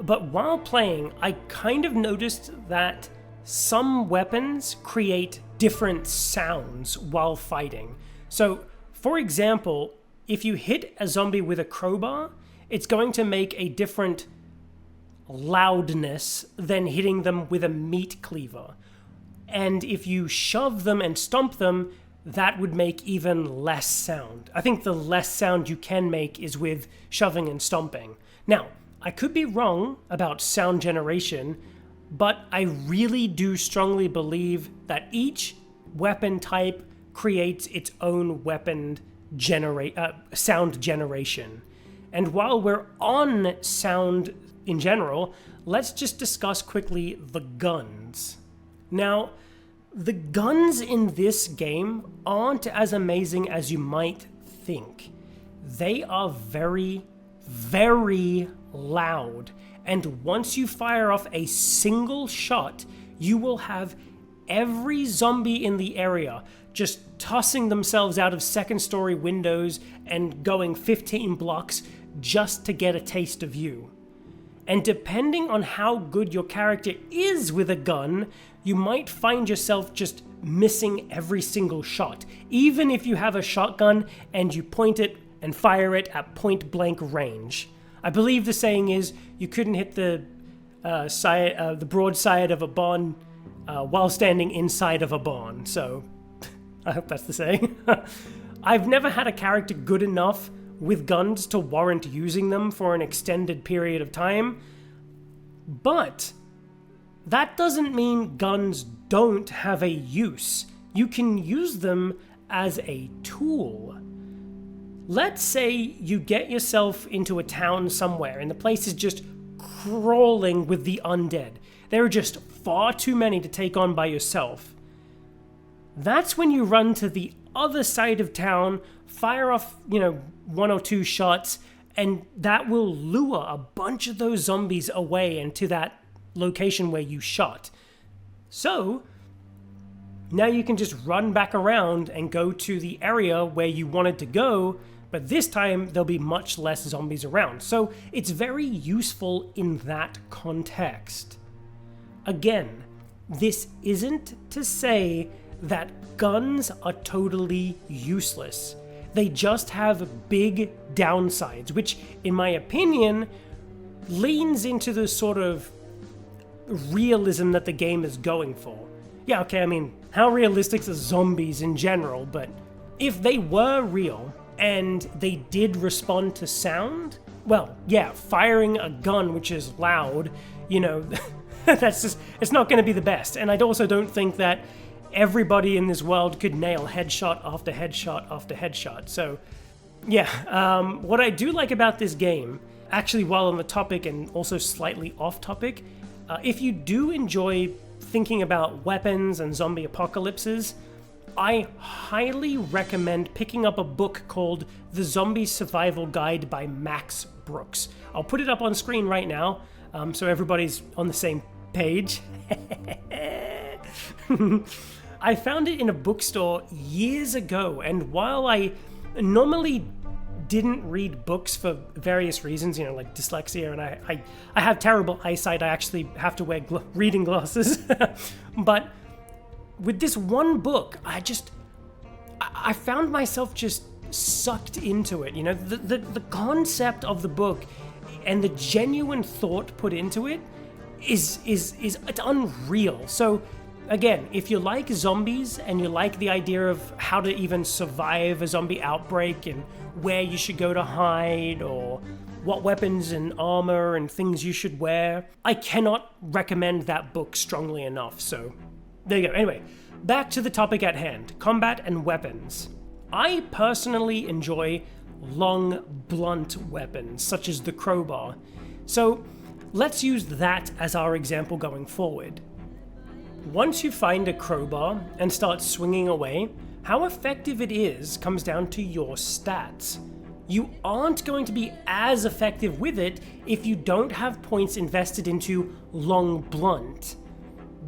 But while playing, I kind of noticed that some weapons create different sounds while fighting. So, for example, if you hit a zombie with a crowbar, it's going to make a different loudness than hitting them with a meat cleaver. And if you shove them and stomp them, that would make even less sound. I think the less sound you can make is with shoving and stomping. Now, I could be wrong about sound generation, but I really do strongly believe that each weapon type creates its own sound generation. And while we're on sound in general, let's just discuss quickly the guns. Now, the guns in this game aren't as amazing as you might think. They are very, very loud, and once you fire off a single shot, you will have every zombie in the area just tossing themselves out of second-story windows and going 15 blocks just to get a taste of you. And depending on how good your character is with a gun, you might find yourself just missing every single shot, even if you have a shotgun and you point it and fire it at point-blank range. I believe the saying is, you couldn't hit the broadside of a barn while standing inside of a barn, so I hope that's the saying. I've never had a character good enough with guns to warrant using them for an extended period of time, but that doesn't mean guns don't have a use. You can use them as a tool. Let's say you get yourself into a town somewhere and the place is just crawling with the undead. There are just far too many to take on by yourself. That's when you run to the other side of town, fire off, one or two shots, and that will lure a bunch of those zombies away into that location where you shot. So, now you can just run back around and go to the area where you wanted to go, but this time there'll be much less zombies around. So it's very useful in that context. Again, this isn't to say that guns are totally useless. They just have big downsides, which, in my opinion, leans into the sort of realism that the game is going for. Yeah, okay, I mean, how realistic are zombies in general, but if they were real and they did respond to sound, well, yeah, firing a gun which is loud, that's just, it's not going to be the best. And I also don't think that everybody in this world could nail headshot after headshot after headshot. So, yeah, what I do like about this game, actually while on the topic and also slightly off topic, if you do enjoy thinking about weapons and zombie apocalypses, I highly recommend picking up a book called The Zombie Survival Guide by Max Brooks. I'll put it up on screen right now, so everybody's on the same page. I found it in a bookstore years ago, and while I normally didn't read books for various reasons, like dyslexia, and I have terrible eyesight, I actually have to wear reading glasses, but with this one book, I found myself just sucked into it. The concept of the book and the genuine thought put into it is it's unreal. So again, if you like zombies and you like the idea of how to even survive a zombie outbreak and where you should go to hide or what weapons and armor and things you should wear, I cannot recommend that book strongly enough. So there you go. Anyway, back to the topic at hand, combat and weapons. I personally enjoy long, blunt weapons, such as the crowbar. So let's use that as our example going forward. Once you find a crowbar and start swinging away, how effective it is comes down to your stats. You aren't going to be as effective with it if you don't have points invested into long blunt.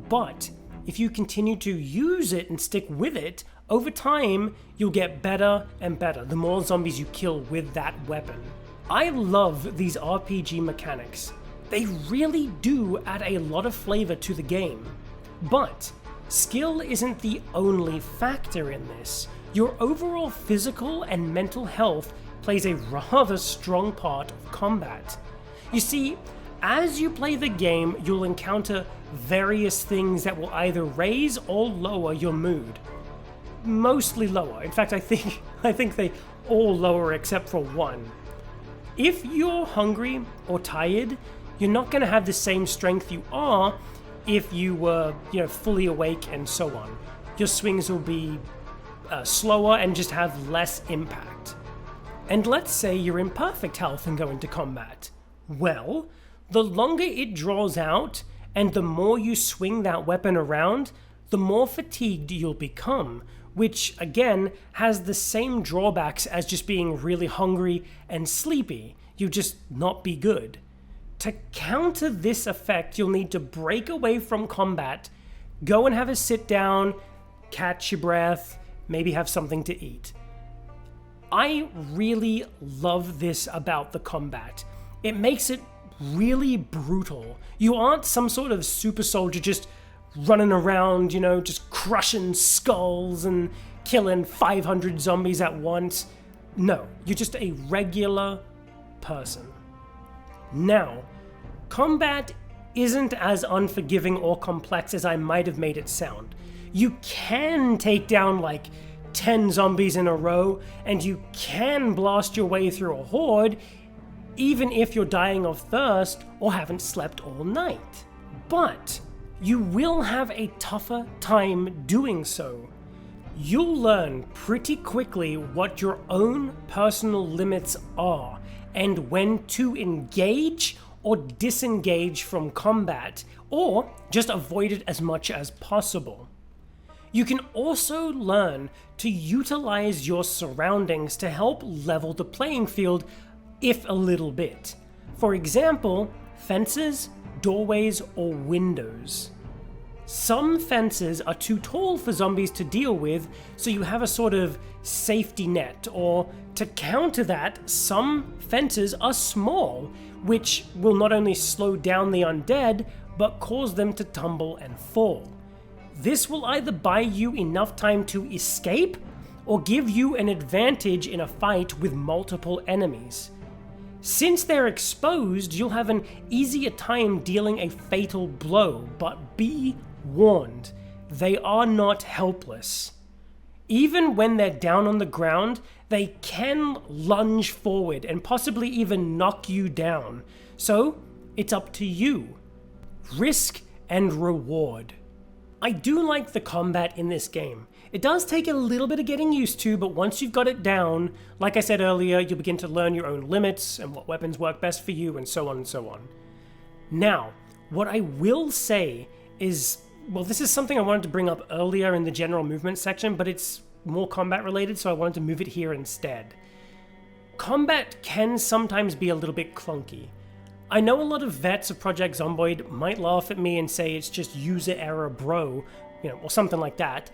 But if you continue to use it and stick with it, over time, you'll get better and better the more zombies you kill with that weapon. I love these RPG mechanics. They really do add a lot of flavor to the game. But skill isn't the only factor in this. Your overall physical and mental health plays a rather strong part of combat. You see, as you play the game, you'll encounter various things that will either raise or lower your mood. Mostly lower. In fact, I think they all lower except for one. If you're hungry or tired, you're not going to have the same strength you are if you were, fully awake and so on. Your swings will be slower and just have less impact. And let's say you're in perfect health and go into combat. Well, the longer it draws out and the more you swing that weapon around, the more fatigued you'll become, which again has the same drawbacks as just being really hungry and sleepy. You'll just not be good. To counter this effect, you'll need to break away from combat, go and have a sit down, catch your breath, maybe have something to eat. I really love this about the combat. It makes it really brutal. You aren't some sort of super soldier just running around, just crushing skulls and killing 500 zombies at once. No, you're just a regular person. Now, combat isn't as unforgiving or complex as I might have made it sound. You can take down like 10 zombies in a row, and you can blast your way through a horde, even if you're dying of thirst or haven't slept all night. But you will have a tougher time doing so. You'll learn pretty quickly what your own personal limits are, and when to engage or disengage from combat, or just avoid it as much as possible. You can also learn to utilize your surroundings to help level the playing field, if a little bit. For example, fences, doorways, or windows. Some fences are too tall for zombies to deal with, so you have a sort of safety net, or to counter that, some fences are small, which will not only slow down the undead, but cause them to tumble and fall. This will either buy you enough time to escape, or give you an advantage in a fight with multiple enemies. Since they're exposed, you'll have an easier time dealing a fatal blow, but be warned, they are not helpless. Even when they're down on the ground, they can lunge forward and possibly even knock you down. So, it's up to you. Risk and reward. I do like the combat in this game. It does take a little bit of getting used to, but once you've got it down, like I said earlier, you'll begin to learn your own limits and what weapons work best for you and so on and so on. Now, what I will say is well, this is something I wanted to bring up earlier in the general movement section, but it's more combat related, so I wanted to move it here instead. Combat can sometimes be a little bit clunky. I know a lot of vets of Project Zomboid might laugh at me and say it's just user error, bro, or something like that.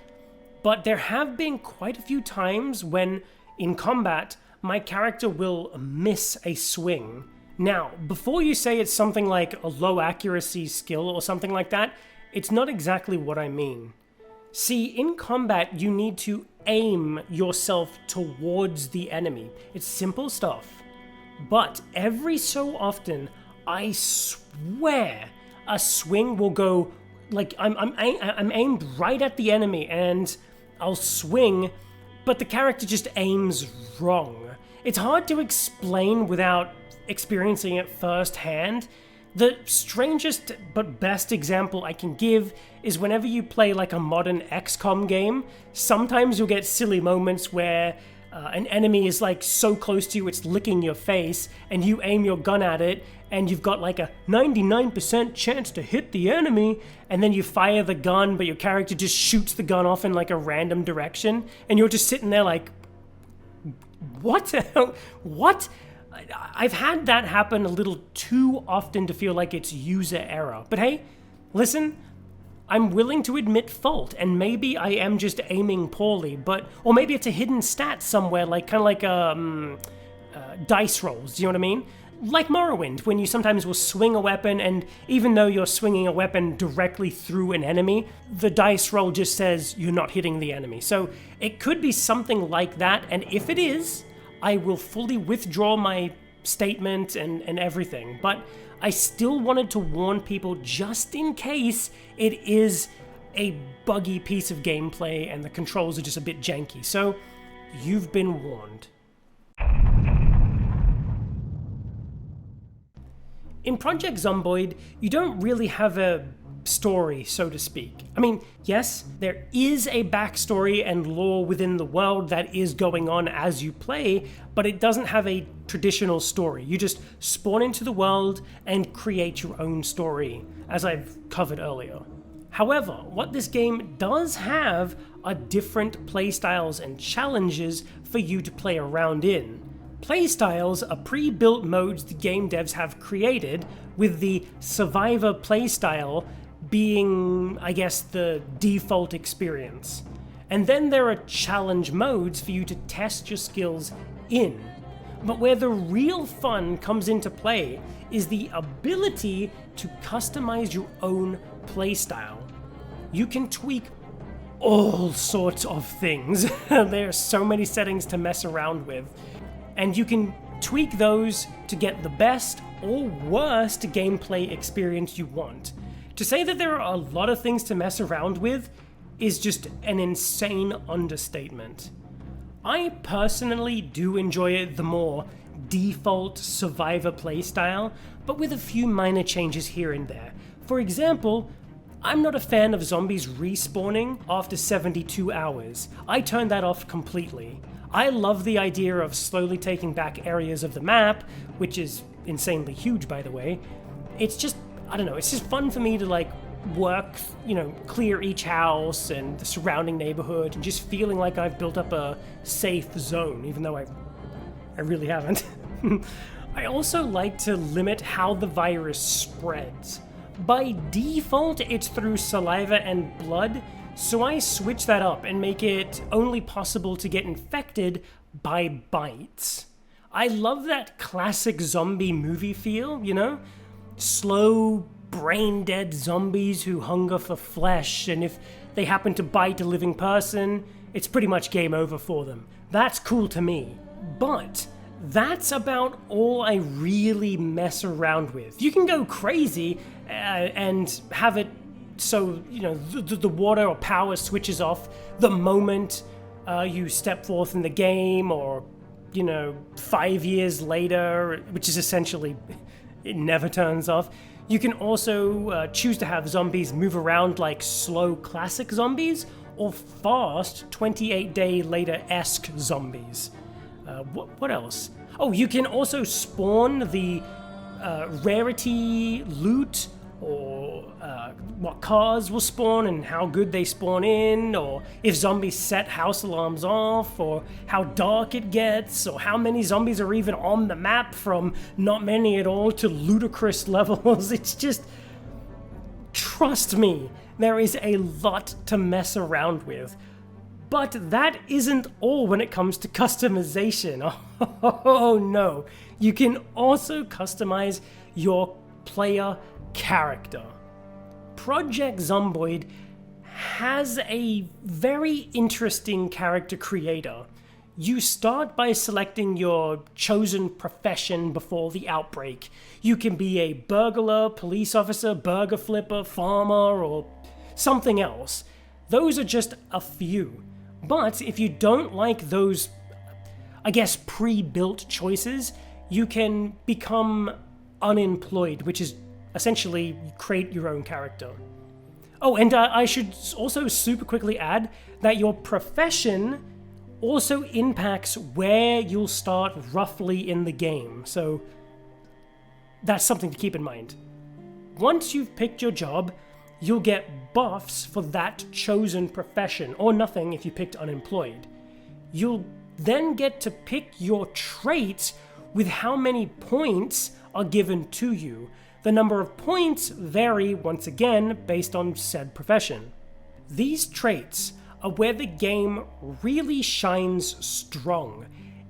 But there have been quite a few times when, in combat, my character will miss a swing. Now, before you say it's something like a low accuracy skill or something like that, it's not exactly what I mean. See, in combat, you need to aim yourself towards the enemy. It's simple stuff. But every so often, I swear, a swing will go, like, I'm aimed right at the enemy, and I'll swing, but the character just aims wrong. It's hard to explain without experiencing it firsthand. The strangest but best example I can give is whenever you play like a modern XCOM game, sometimes you'll get silly moments where an enemy is like so close to you it's licking your face, and you aim your gun at it, and you've got like a 99% chance to hit the enemy, and then you fire the gun, but your character just shoots the gun off in like a random direction, and you're just sitting there like, what the hell? What? I've had that happen a little too often to feel like it's user error. But hey, listen, I'm willing to admit fault, and maybe I am just aiming poorly, or maybe it's a hidden stat somewhere, like kind of like dice rolls, do you know what I mean? Like Morrowind, when you sometimes will swing a weapon, and even though you're swinging a weapon directly through an enemy, the dice roll just says you're not hitting the enemy. So it could be something like that, and if it is, I will fully withdraw my statement and everything. But I still wanted to warn people just in case it is a buggy piece of gameplay and the controls are just a bit janky. So you've been warned. In Project Zomboid, you don't really have a story, so to speak. I mean, yes, there is a backstory and lore within the world that is going on as you play, but it doesn't have a traditional story. You just spawn into the world and create your own story, as I've covered earlier. However, what this game does have are different playstyles and challenges for you to play around in. Playstyles are pre-built modes the game devs have created, with the survivor playstyle being, I guess, the default experience. And then there are challenge modes for you to test your skills in. But where the real fun comes into play is the ability to customize your own playstyle. You can tweak all sorts of things. There are so many settings to mess around with. And you can tweak those to get the best or worst gameplay experience you want. To say that there are a lot of things to mess around with is just an insane understatement. I personally do enjoy the more default survivor playstyle, but with a few minor changes here and there. For example, I'm not a fan of zombies respawning after 72 hours. I turned that off completely. I love the idea of slowly taking back areas of the map, which is insanely huge, by the way. It's just, I don't know, it's just fun for me to like work, clear each house and the surrounding neighborhood, and just feeling like I've built up a safe zone, even though I really haven't. I also like to limit how the virus spreads. By default, it's through saliva and blood, so I switch that up and make it only possible to get infected by bites. I love that classic zombie movie feel, Slow, brain-dead zombies who hunger for flesh, and if they happen to bite a living person, it's pretty much game over for them. That's cool to me. But that's about all I really mess around with. You can go crazy and have it so, the water or power switches off the moment you step forth in the game, or, 5 years later, which is essentially, it never turns off. You can also choose to have zombies move around like slow classic zombies, or fast 28-day later-esque zombies. What else? Oh, you can also spawn the rarity loot or what cars will spawn and how good they spawn in, or if zombies set house alarms off, or how dark it gets, or how many zombies are even on the map from not many at all to ludicrous levels. It's just, trust me, there is a lot to mess around with. But that isn't all when it comes to customization. Oh no, you can also customize your player character. Project Zomboid has a very interesting character creator. You start by selecting your chosen profession before the outbreak. You can be a burglar, police officer, burger flipper, farmer, or something else. Those are just a few. But if you don't like those, I guess, pre-built choices, you can become unemployed, which is essentially create your own character. Oh, and I should also super quickly add that your profession also impacts where you'll start roughly in the game, so that's something to keep in mind. Once you've picked your job, you'll get buffs for that chosen profession, or nothing if you picked unemployed. You'll then get to pick your traits with how many points are given to you. The number of points vary, once again, based on said profession. These traits are where the game really shines strong.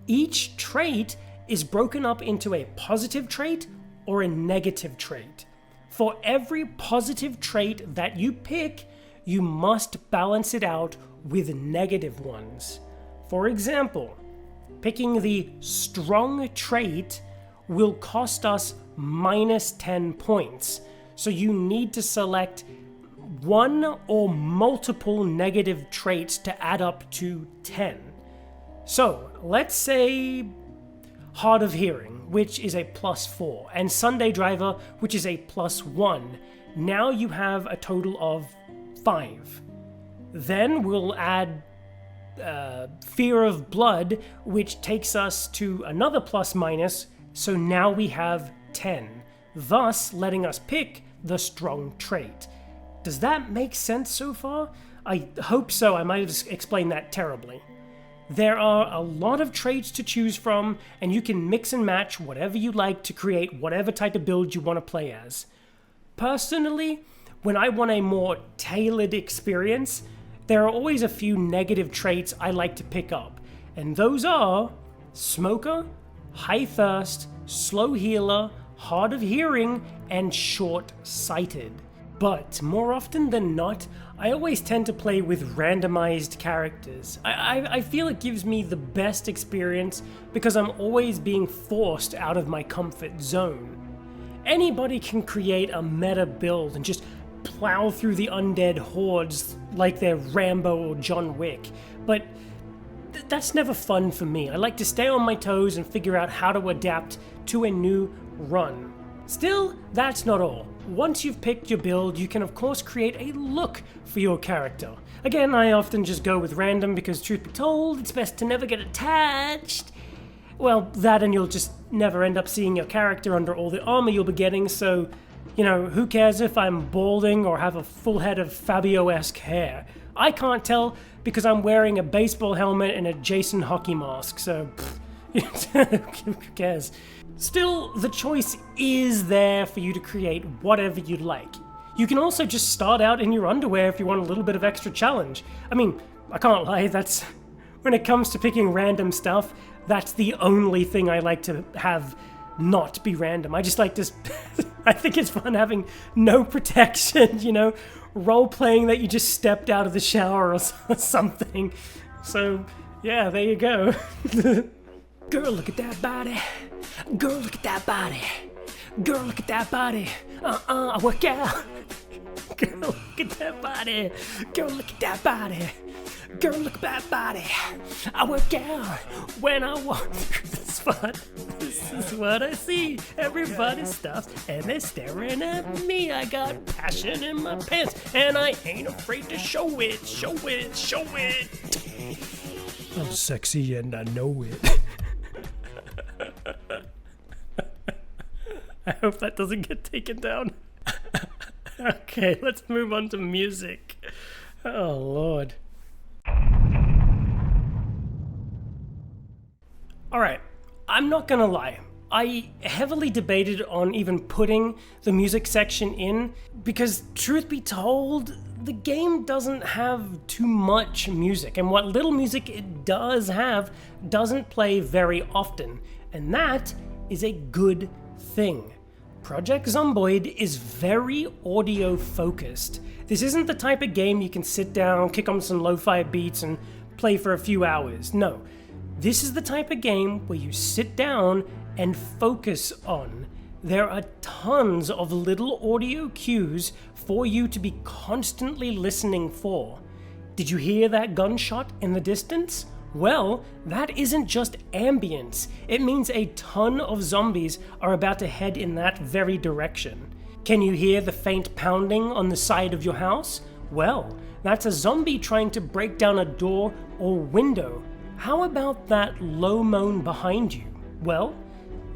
Each trait is broken up into a positive trait or a negative trait. For every positive trait that you pick, you must balance it out with negative ones. For example, picking the strong trait will cost us minus 10 points, so you need to select one or multiple negative traits to add up to 10. So, let's say Hard of Hearing, which is a +4, and Sunday Driver, which is a +1. Now you have a total of 5. Then we'll add Fear of Blood, which takes us to another +-, so now we have 10, thus letting us pick the strong trait. Does that make sense so far? I hope so. I might have explained that terribly. There are a lot of traits to choose from, and you can mix and match whatever you like to create whatever type of build you want to play as. Personally, when I want a more tailored experience, there are always a few negative traits I like to pick up, and those are Smoker, High Thirst, Slow Healer, Hard of Hearing, and Short-Sighted. But more often than not, I always tend to play with randomized characters. I feel it gives me the best experience because I'm always being forced out of my comfort zone. Anybody can create a meta build and just plow through the undead hordes like they're Rambo or John Wick, but that's never fun for me. I like to stay on my toes and figure out how to adapt to a new run. Still, that's not all. Once you've picked your build, you can of course create a look for your character. Again, I often just go with random because truth be told, it's best to never get attached. Well, that and you'll just never end up seeing your character under all the armor you'll be getting, so, you know, who cares if I'm balding or have a full head of Fabio-esque hair? I can't tell because I'm wearing a baseball helmet and a Jason hockey mask, so who cares? Still, the choice is there for you to create whatever you'd like. You can also just start out in your underwear if you want a little bit of extra challenge. I mean, I can't lie, that's... when it comes to picking random stuff, that's the only thing I like to have not be random. I just like to... I think it's fun having no protection, you know? Role-playing that you just stepped out of the shower or something. So, yeah, there you go. Girl, look at that body. Girl, look at that body. Girl, look at that body. I work out. Girl, look at that body. Girl, look at that body. Girl, look at that body. I work out when I walk through the spot. This is what I see. Everybody stops and they're staring at me. I got passion in my pants and I ain't afraid to show it. Show it, show it. I'm sexy and I know it. I hope that doesn't get taken down. Okay, let's move on to music. Oh, Lord. Alright, I'm not gonna lie. I heavily debated on even putting the music section in because, truth be told, the game doesn't have too much music, and what little music it does have doesn't play very often, and that is a good thing. Project Zomboid is very audio focused. This isn't the type of game you can sit down, kick on some lo-fi beats, and play for a few hours. No, this is the type of game where you sit down and focus on. There are tons of little audio cues for you to be constantly listening for. Did you hear that gunshot in the distance? Well, that isn't just ambience. It means a ton of zombies are about to head in that very direction. Can you hear the faint pounding on the side of your house? Well, that's a zombie trying to break down a door or window. How about that low moan behind you? Well,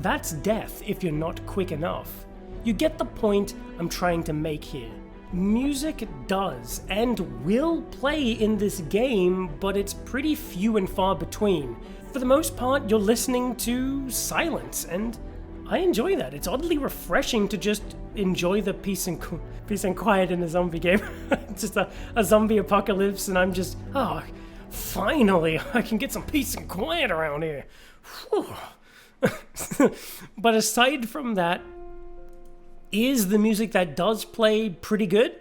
that's death if you're not quick enough. You get the point I'm trying to make here. Music does and will play in this game, but it's pretty few and far between. For the most part, you're listening to silence, and I enjoy that. It's oddly refreshing to just enjoy the peace and quiet in a zombie game. Just a zombie apocalypse, and I'm just, finally, I can get some peace and quiet around here. But aside from that, is the music that does play pretty good?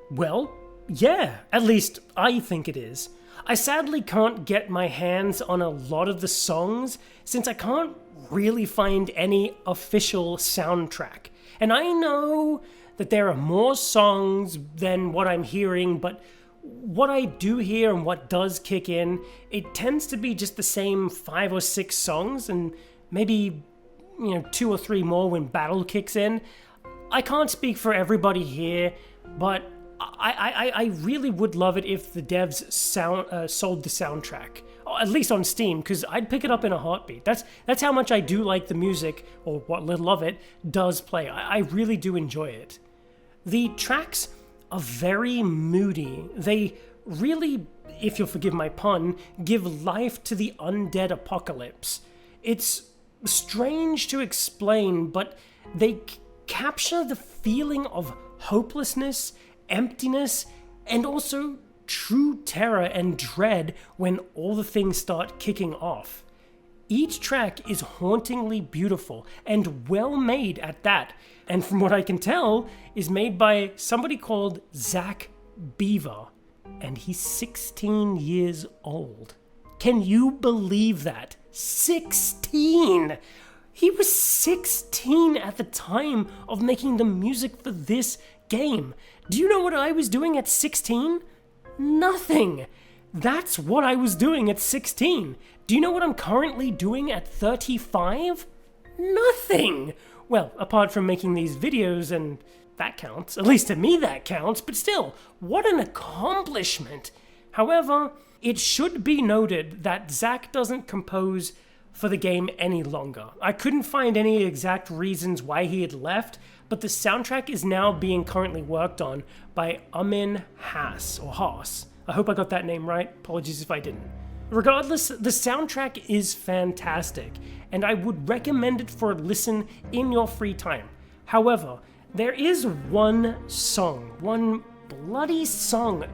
Well, yeah, at least I think it is. I sadly can't get my hands on a lot of the songs since I can't really find any official soundtrack. And I know that there are more songs than what I'm hearing, but what I do hear and what does kick in, it tends to be just the same 5 or 6 songs and maybe 2 or 3 more when battle kicks in. I can't speak for everybody here, but I really would love it if the devs sold the soundtrack, at least on Steam, because I'd pick it up in a heartbeat. That's how much I do like the music, or what little of it does play. I really do enjoy it. The tracks are very moody. They really, if you'll forgive my pun, give life to the undead apocalypse. It's strange to explain, but they capture the feeling of hopelessness, emptiness, and also true terror and dread when all the things start kicking off. Each track is hauntingly beautiful and well made at that, and from what I can tell, is made by somebody called Zach Beaver, and he's 16 years old. Can you believe that? 16! He was 16 at the time of making the music for this game. Do you know what I was doing at 16? Nothing. That's what I was doing at 16. Do you know what I'm currently doing at 35? Nothing. Well, apart from making these videos, and that counts. At least to me that counts, but still, what an accomplishment. However, it should be noted that Zach doesn't compose for the game any longer. I couldn't find any exact reasons why he had left, but the soundtrack is now being currently worked on by Amin Haas, or Haas. I hope I got that name right. Apologies if I didn't. Regardless, the soundtrack is fantastic, and I would recommend it for a listen in your free time. However, there is one song, one bloody song,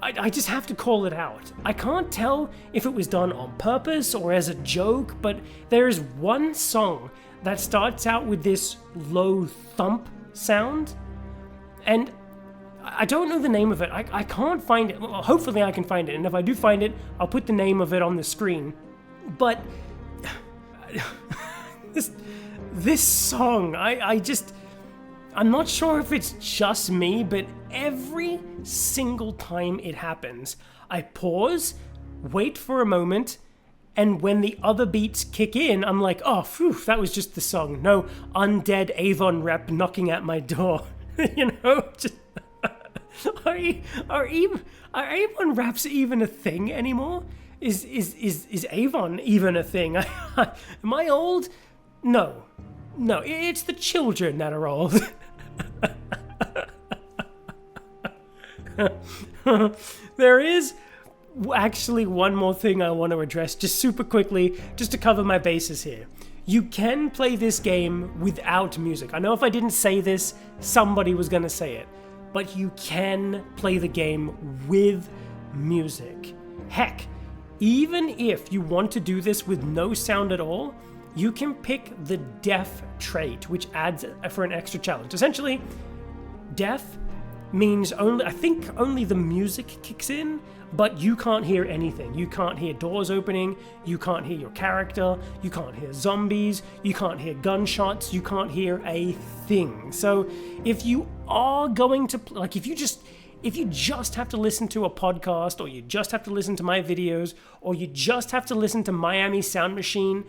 I just have to call it out. I can't tell if it was done on purpose or as a joke, but there is one song that starts out with this low thump sound, and I don't know the name of it. I can't find it. Well, hopefully I can find it, and if I do find it, I'll put the name of it on the screen. But this song, I'm not sure if it's just me, but every single time it happens, I pause, wait for a moment, and when the other beats kick in, I'm like, oh, phew, that was just the song. No undead Avon rep knocking at my door. Just are Avon reps even a thing anymore? Is Avon even a thing? Am I old? No, it's the children that are old. There is actually one more thing I want to address just super quickly, just to cover my bases here. You can play this game without music. I know if I didn't say this, somebody was going to say it. But you can play the game with music. Heck, even if you want to do this with no sound at all, you can pick the deaf trait, which adds for an extra challenge. Essentially, deaf means only the music kicks in, but you can't hear anything. You can't hear doors opening, you can't hear your character, you can't hear zombies, you can't hear gunshots, you can't hear a thing. So if you are going to, if you just have to listen to a podcast, or you just have to listen to my videos, or you just have to listen to Miami Sound Machine,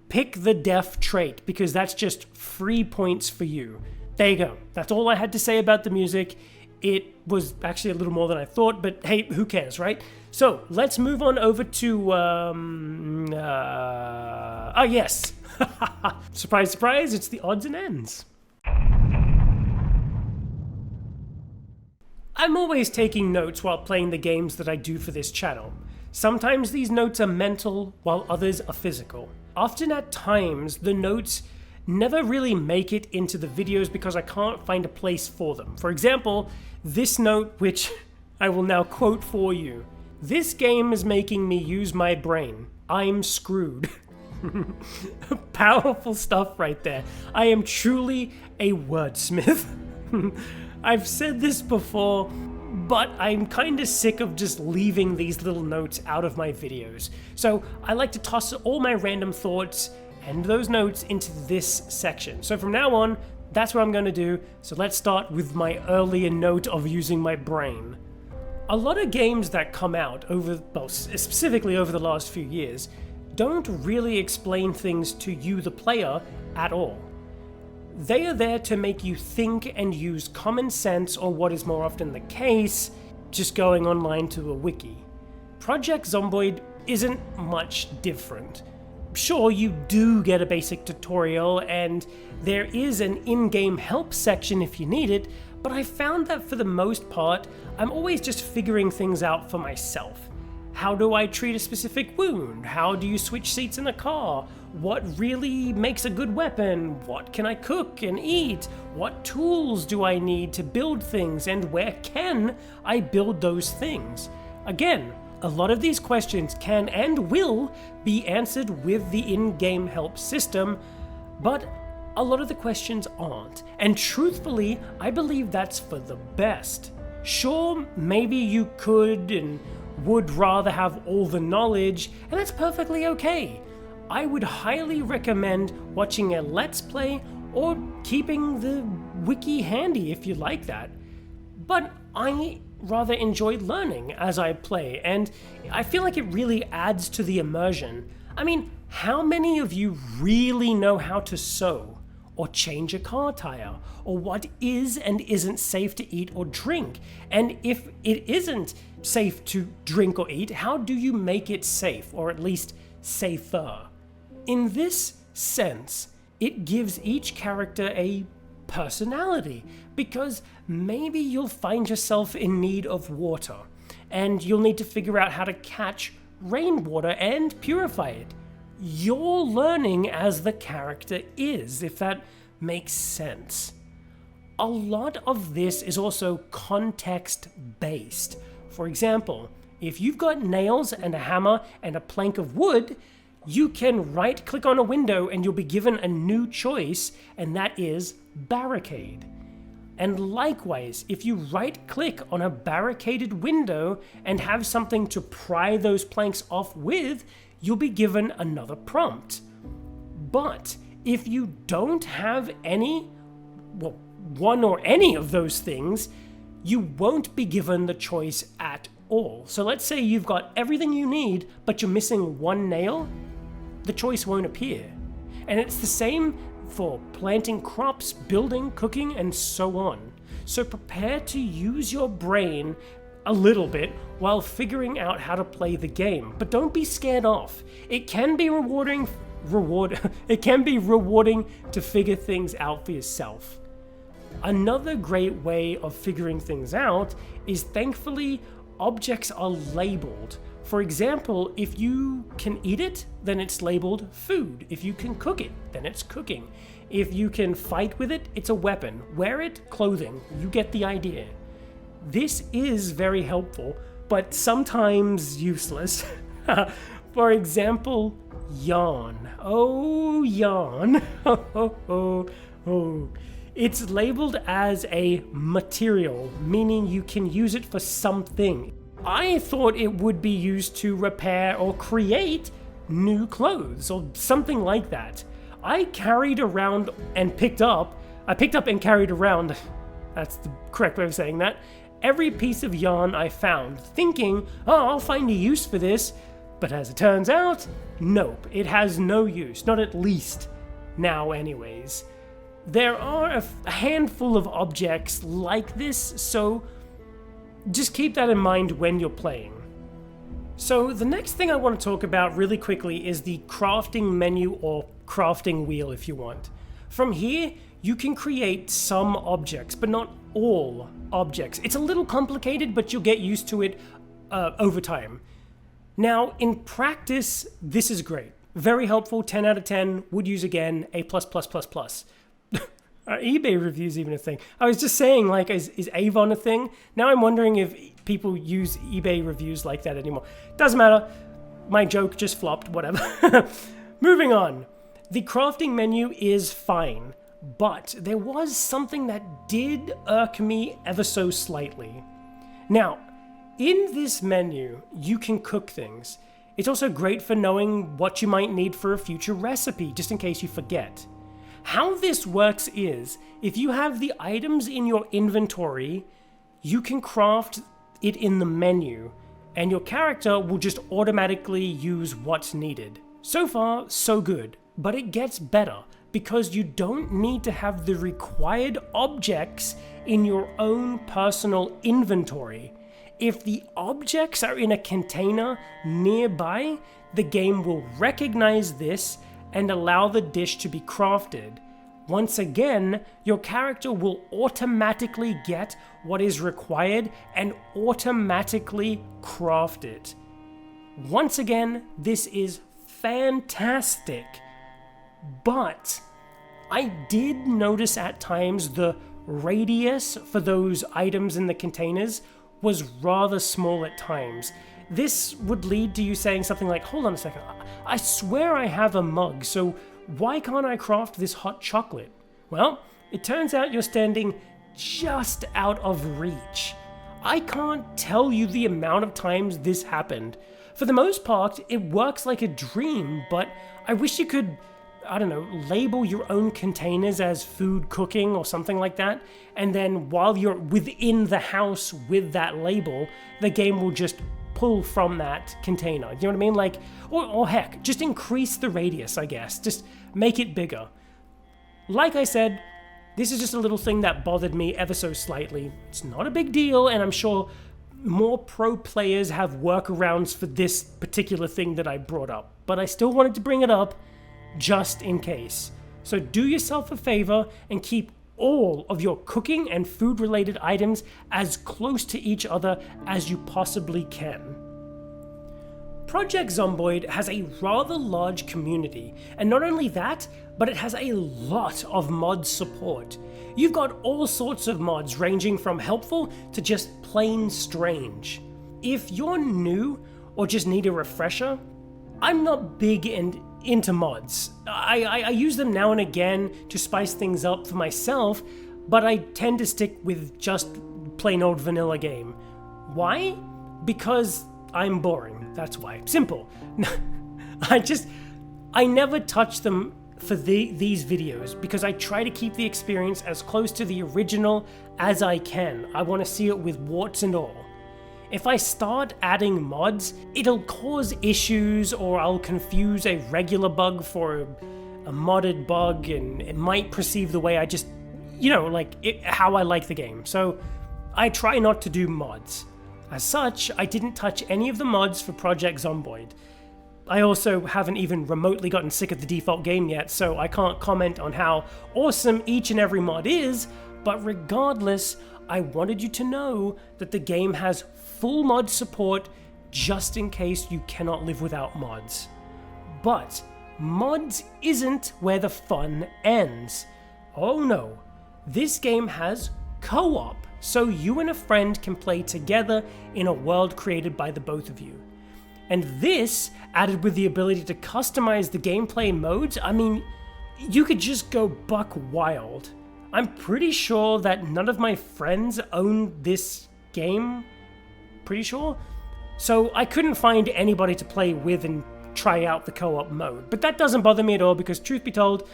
pick the deaf trait, because that's just free points for you. There you go. That's all I had to say about the music. It was actually a little more than I thought, but hey, who cares, right? So let's move on over to, yes. Surprise, surprise, it's the odds and ends. I'm always taking notes while playing the games that I do for this channel. Sometimes these notes are mental, while others are physical. Often at times, the notes never really make it into the videos because I can't find a place for them. For example, this note, which I will now quote for you. This game is making me use my brain. I'm screwed. Powerful stuff right there. I am truly a wordsmith. I've said this before, but I'm kind of sick of just leaving these little notes out of my videos. So I like to toss all my random thoughts and those notes into this section. So from now on, that's what I'm going to do. So let's start with my earlier note of using my brain. A lot of games that come out specifically over the last few years, don't really explain things to you, the player, at all. They are there to make you think and use common sense, or what is more often the case, just going online to a wiki. Project Zomboid isn't much different. Sure, you do get a basic tutorial, and there is an in-game help section if you need it, but I found that for the most part, I'm always just figuring things out for myself. How do I treat a specific wound? How do you switch seats in a car? What really makes a good weapon? What can I cook and eat? What tools do I need to build things, and where can I build those things? Again, a lot of these questions can and will be answered with the in-game help system, but a lot of the questions aren't. And truthfully, I believe that's for the best. Sure, maybe you could and would rather have all the knowledge, and that's perfectly okay. I would highly recommend watching a Let's Play or keeping the wiki handy if you like that. But I rather enjoy learning as I play, and I feel like it really adds to the immersion. I mean, how many of you really know how to sew, or change a car tire, or what is and isn't safe to eat or drink? And if it isn't safe to drink or eat, how do you make it safe, or at least safer? In this sense, it gives each character a personality, because maybe you'll find yourself in need of water, and you'll need to figure out how to catch rainwater and purify it. You're learning as the character is, if that makes sense. A lot of this is also context-based. For example, if you've got nails and a hammer and a plank of wood, you can right-click on a window and you'll be given a new choice, and that is barricade. And likewise, if you right-click on a barricaded window and have something to pry those planks off with, you'll be given another prompt. But if you don't have one or any of those things, you won't be given the choice at all. So let's say you've got everything you need, but you're missing one nail, the choice won't appear. And it's the same for planting crops, building, cooking, and so on. So prepare to use your brain a little bit while figuring out how to play the game, but don't be scared off. It can be rewarding to figure things out for yourself. Another great way of figuring things out is, thankfully, objects are labeled. For example, if you can eat it, then it's labeled food. If you can cook it, then it's cooking. If you can fight with it, it's a weapon. Wear it, clothing. You get the idea. This is very helpful, but sometimes useless. For example, yarn. Oh, yarn. It's labeled as a material, meaning you can use it for something. I thought it would be used to repair or create new clothes or something like that. I picked up and carried around, that's the correct way of saying that, every piece of yarn I found, thinking, oh, I'll find a use for this. But as it turns out, nope, it has no use, not at least now anyways. There are a handful of objects like this, so just keep that in mind when you're playing. So the next thing I want to talk about really quickly is the crafting menu, or crafting wheel if you want. From here, you can create some objects, but not all objects. It's a little complicated, but you'll get used to it over time. Now, in practice, this is great. Very helpful, 10 out of 10, would use again, A++++. Are eBay reviews even a thing? I was just saying, like, is Avon a thing? Now I'm wondering if people use eBay reviews like that anymore. Doesn't matter. My joke just flopped, whatever. Moving on. The crafting menu is fine, but there was something that did irk me ever so slightly. Now, in this menu, you can cook things. It's also great for knowing what you might need for a future recipe, just in case you forget. How this works is, if you have the items in your inventory, you can craft it in the menu, and your character will just automatically use what's needed. So far, so good, but it gets better, because you don't need to have the required objects in your own personal inventory. If the objects are in a container nearby, the game will recognize this and allow the dish to be crafted. Once again, your character will automatically get what is required and automatically craft it. Once again, this is fantastic. But I did notice at times the radius for those items in the containers was rather small at times. This would lead to you saying something like, hold on a second, I swear I have a mug, so why can't I craft this hot chocolate? Well, it turns out you're standing just out of reach. I can't tell you the amount of times this happened. For the most part, it works like a dream, but I wish you could, label your own containers as food cooking or something like that, and then while you're within the house with that label, the game will just pull from that container. You know what I mean? Like, or heck, just increase the radius, I guess. Just make it bigger. Like I said, this is just a little thing that bothered me ever so slightly. It's not a big deal, and I'm sure more pro players have workarounds for this particular thing that I brought up. But I still wanted to bring it up just in case. So do yourself a favor and keep all of your cooking and food related items as close to each other as you possibly can. Project Zomboid has a rather large community, and not only that, but it has a lot of mod support. You've got all sorts of mods ranging from helpful to just plain strange. If you're new or just need a refresher, I'm not big into mods. I use them now and again to spice things up for myself, but I tend to stick with just plain old vanilla game. Why? Because I'm boring, that's why. Simple. I never touch them for these videos because I try to keep the experience as close to the original as I can. I want to see it with warts and all. If I start adding mods, it'll cause issues, or I'll confuse a regular bug for a modded bug, and it might perceive the way I just, how I like the game. So I try not to do mods. As such, I didn't touch any of the mods for Project Zomboid. I also haven't even remotely gotten sick of the default game yet, so I can't comment on how awesome each and every mod is, But regardless, I wanted you to know that the game has full mod support just in case you cannot live without mods. But mods isn't where the fun ends. Oh no, this game has co-op, so you and a friend can play together in a world created by the both of you. And this, added with the ability to customize the gameplay modes, I mean, you could just go buck wild. I'm pretty sure that none of my friends own this game, pretty sure. So I couldn't find anybody to play with and try out the co-op mode. But that doesn't bother me at all because truth be told,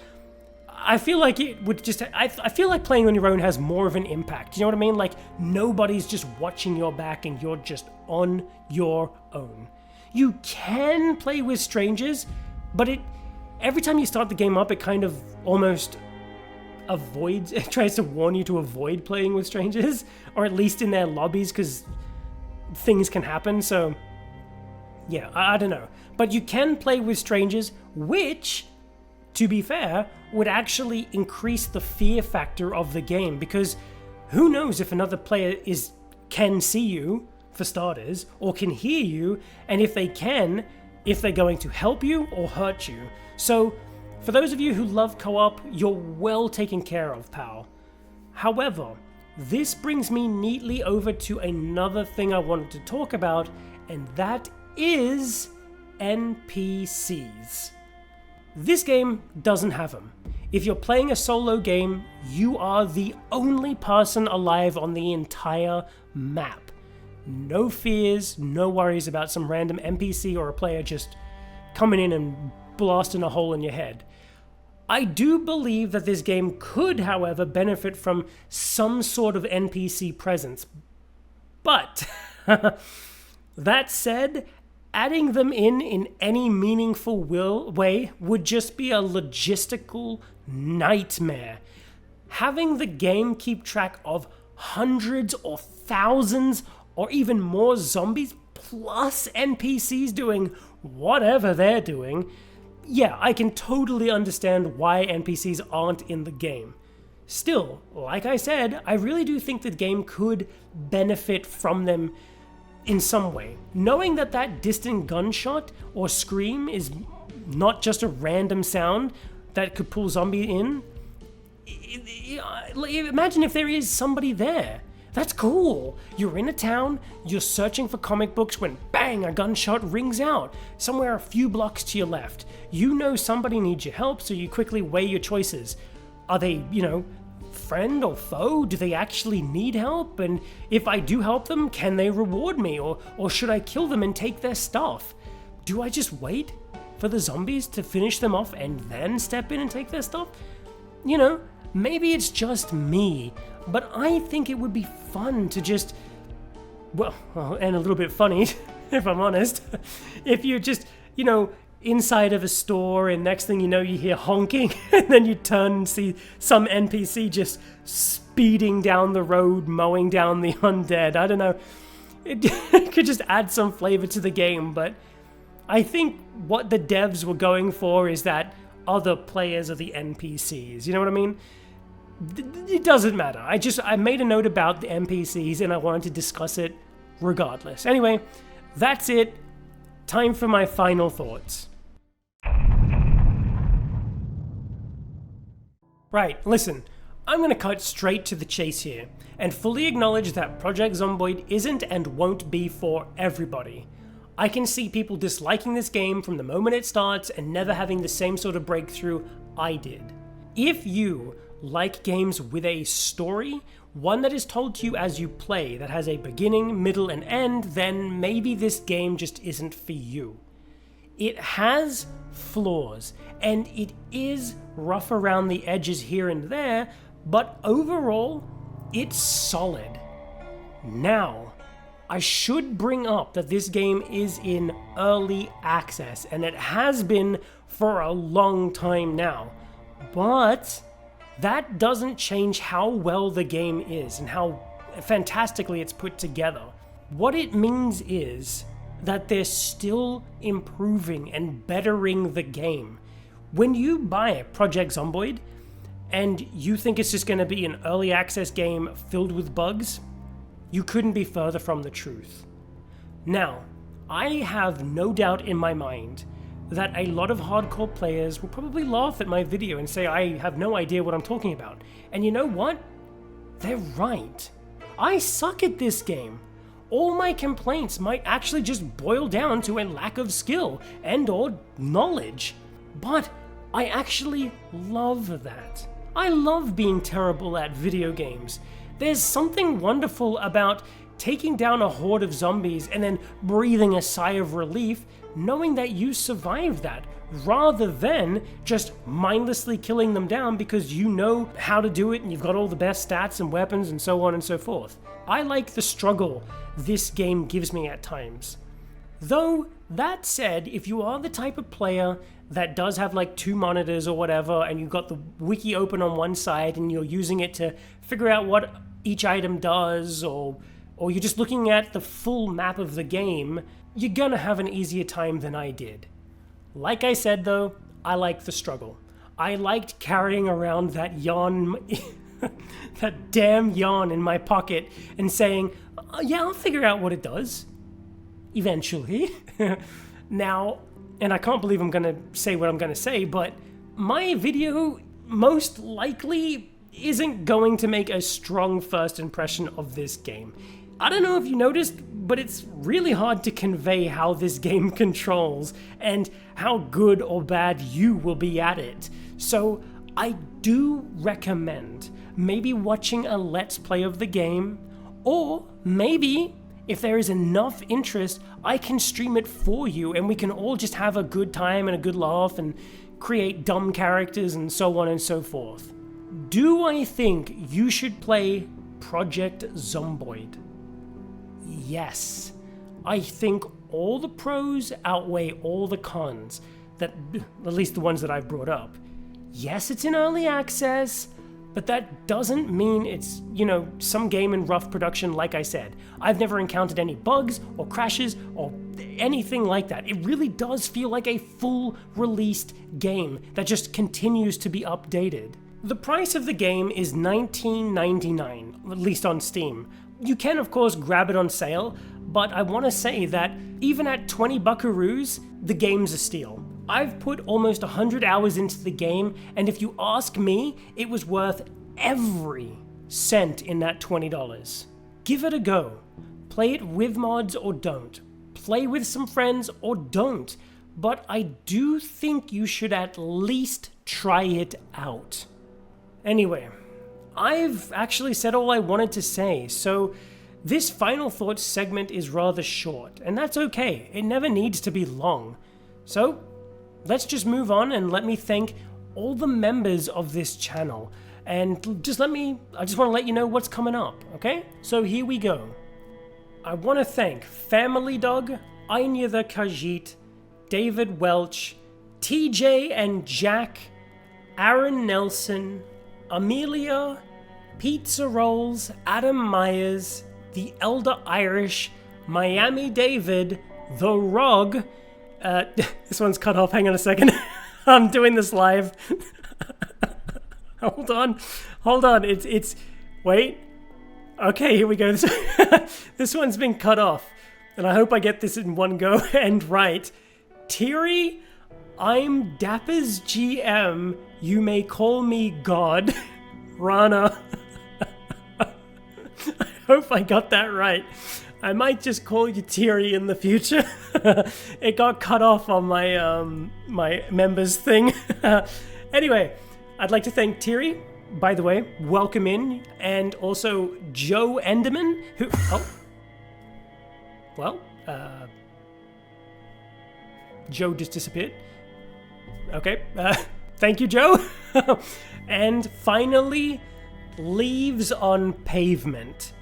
I feel like it would just, I feel like playing on your own has more of an impact. You know what I mean? Like nobody's just watching your back and you're just on your own. You can play with strangers, but every time you start the game up, it kind of almost avoids, it tries to warn you to avoid playing with strangers, or at least in their lobbies, because things can happen. So yeah, I don't know. But you can play with strangers, which, to be fair, would actually increase the fear factor of the game, because who knows if another player can see you, for starters, or can hear you, and if they can, if they're going to help you or hurt you. So, for those of you who love co-op, you're well taken care of, pal. However, this brings me neatly over to another thing I wanted to talk about, and that is NPCs. This game doesn't have them. If you're playing a solo game, you are the only person alive on the entire map. No fears, no worries about some random NPC or a player just coming in and blasting a hole in your head. I do believe that this game could, however, benefit from some sort of NPC presence. But, that said, adding them in any meaningful way would just be a logistical nightmare. Having the game keep track of hundreds or thousands or even more zombies plus NPCs doing whatever they're doing, yeah, I can totally understand why NPCs aren't in the game. Still, like I said, I really do think the game could benefit from them in some way. Knowing that that distant gunshot or scream is not just a random sound that could pull zombie in, imagine if there is somebody there. That's cool. You're in a town, you're searching for comic books when bang, a gunshot rings out somewhere a few blocks to your left. You know somebody needs your help, so you quickly weigh your choices. Are they, friend or foe? Do they actually need help? And if I do help them, can they reward me? Or should I kill them and take their stuff? Do I just wait for the zombies to finish them off and then step in and take their stuff? Maybe it's just me, but I think it would be fun to just, and a little bit funny, if I'm honest, if you're just, inside of a store and next thing you know you hear honking and then you turn and see some NPC just speeding down the road, mowing down the undead. I don't know. It could just add some flavor to the game, but I think what the devs were going for is that other players are the NPCs. You know what I mean? It doesn't matter. I made a note about the NPCs and I wanted to discuss it regardless. Anyway, that's it. Time for my final thoughts. Right, listen, I'm going to cut straight to the chase here and fully acknowledge that Project Zomboid isn't and won't be for everybody. I can see people disliking this game from the moment it starts and never having the same sort of breakthrough I did. If you like games with a story, one that is told to you as you play, that has a beginning, middle, and end, then maybe this game just isn't for you. It has flaws, and it is rough around the edges here and there, but overall, it's solid. Now, I should bring up that this game is in early access, and it has been for a long time now, but that doesn't change how well the game is and how fantastically it's put together. What it means is that they're still improving and bettering the game. When you buy Project Zomboid, and you think it's just going to be an early access game filled with bugs, you couldn't be further from the truth. Now, I have no doubt in my mind that a lot of hardcore players will probably laugh at my video and say I have no idea what I'm talking about. And you know what? They're right. I suck at this game. All my complaints might actually just boil down to a lack of skill and or knowledge. But I actually love that. I love being terrible at video games. There's something wonderful about taking down a horde of zombies and then breathing a sigh of relief knowing that you survived that, rather than just mindlessly killing them down because you know how to do it and you've got all the best stats and weapons and so on and so forth. I like the struggle this game gives me at times. Though, that said, if you are the type of player that does have like 2 monitors or whatever, and you've got the wiki open on one side and you're using it to figure out what each item does, or you're just looking at the full map of the game, you're gonna have an easier time than I did. Like I said though, I like the struggle. I liked carrying around that yarn, that damn yarn in my pocket and saying, oh, yeah, I'll figure out what it does. Eventually. Now, and I can't believe I'm gonna say what I'm gonna say, but my video most likely isn't going to make a strong first impression of this game. I don't know if you noticed, but it's really hard to convey how this game controls and how good or bad you will be at it. So I do recommend maybe watching a Let's Play of the game, or maybe if there is enough interest, I can stream it for you and we can all just have a good time and a good laugh and create dumb characters and so on and so forth. Do I think you should play Project Zomboid? Yes. I think all the pros outweigh all the cons, that, at least the ones that I've brought up. Yes, it's in early access, but that doesn't mean it's, some game in rough production like I said. I've never encountered any bugs or crashes or anything like that. It really does feel like a full released game that just continues to be updated. The price of the game is $19.99, at least on Steam. You can of course grab it on sale, but I want to say that even at 20 buckaroos, the game's a steal. I've put almost 100 hours into the game, and if you ask me, it was worth every cent in that $20. Give it a go. Play it with mods or don't. Play with some friends or don't. But I do think you should at least try it out. Anyway, I've actually said all I wanted to say, so this final thoughts segment is rather short, and that's okay. It never needs to be long. So, let's just move on and let me thank all the members of this channel. And I just want to let you know what's coming up, okay? So here we go. I want to thank Family Dog, Anya the Khajiit, David Welch, TJ and Jack, Aaron Nelson, Amelia, Pizza Rolls, Adam Myers, The Elder Irish, Miami David, The Rog. This one's cut off, hang on a second. I'm doing this live. Hold on, it's, wait. Okay, here we go. This one's been cut off, and I hope I get this in one go and right. Thierry, I'm Dapper's GM, you may call me God. Rana. I hope I got that right. I might just call you Thierry in the future. It got cut off on my my members thing. Anyway, I'd like to thank Thierry, by the way, welcome in, and also Joe Enderman, who, Joe just disappeared. Okay, thank you, Joe. And finally, Leaves on Pavement.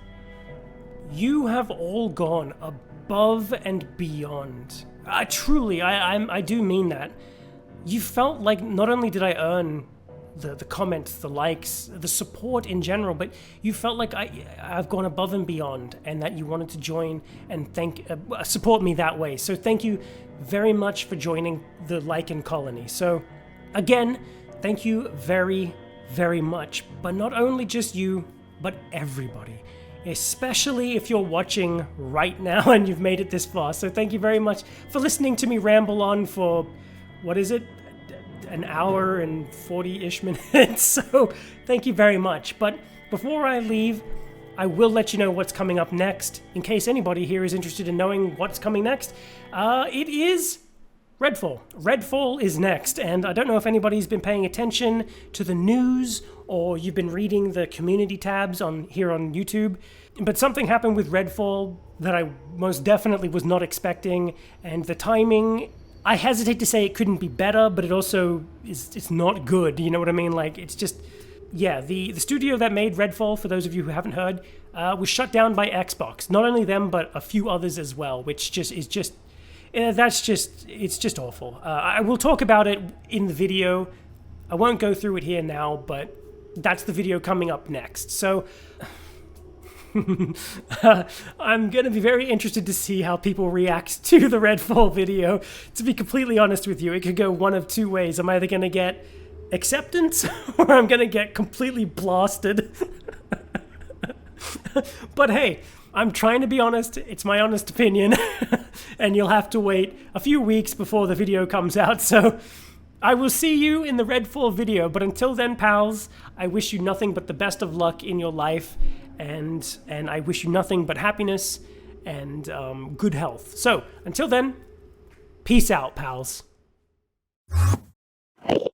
You have all gone above and beyond. Truly, I do mean that. You felt like not only did I earn the comments, the likes, the support in general, but you felt like I've gone above and beyond, and that you wanted to join and support me that way. So thank you very much for joining the Lycan colony. So again, thank you very, very much, but not only just you, but everybody. Especially if you're watching right now and you've made it this far. So thank you very much for listening to me ramble on for, what is it? An hour and 40-ish minutes. So thank you very much. But before I leave, I will let you know what's coming up next, in case anybody here is interested in knowing what's coming next. It is Redfall. Redfall is next, and I don't know if anybody's been paying attention to the news or you've been reading the community tabs here on YouTube, but something happened with Redfall that I most definitely was not expecting, and the timing, I hesitate to say it couldn't be better, but it also it's not good, you know what I mean? Like, it's just, yeah, the studio that made Redfall, for those of you who haven't heard, was shut down by Xbox. Not only them, but a few others as well, which it's just awful. I will talk about it in the video. I won't go through it here now, but that's the video coming up next. So I'm going to be very interested to see how people react to the Redfall video. To be completely honest with you, it could go one of two ways. I'm either going to get acceptance or I'm going to get completely blasted. But hey, I'm trying to be honest. It's my honest opinion. And you'll have to wait a few weeks before the video comes out. So I will see you in the Redfall video. But until then, pals, I wish you nothing but the best of luck in your life. And I wish you nothing but happiness and good health. So until then, peace out, pals.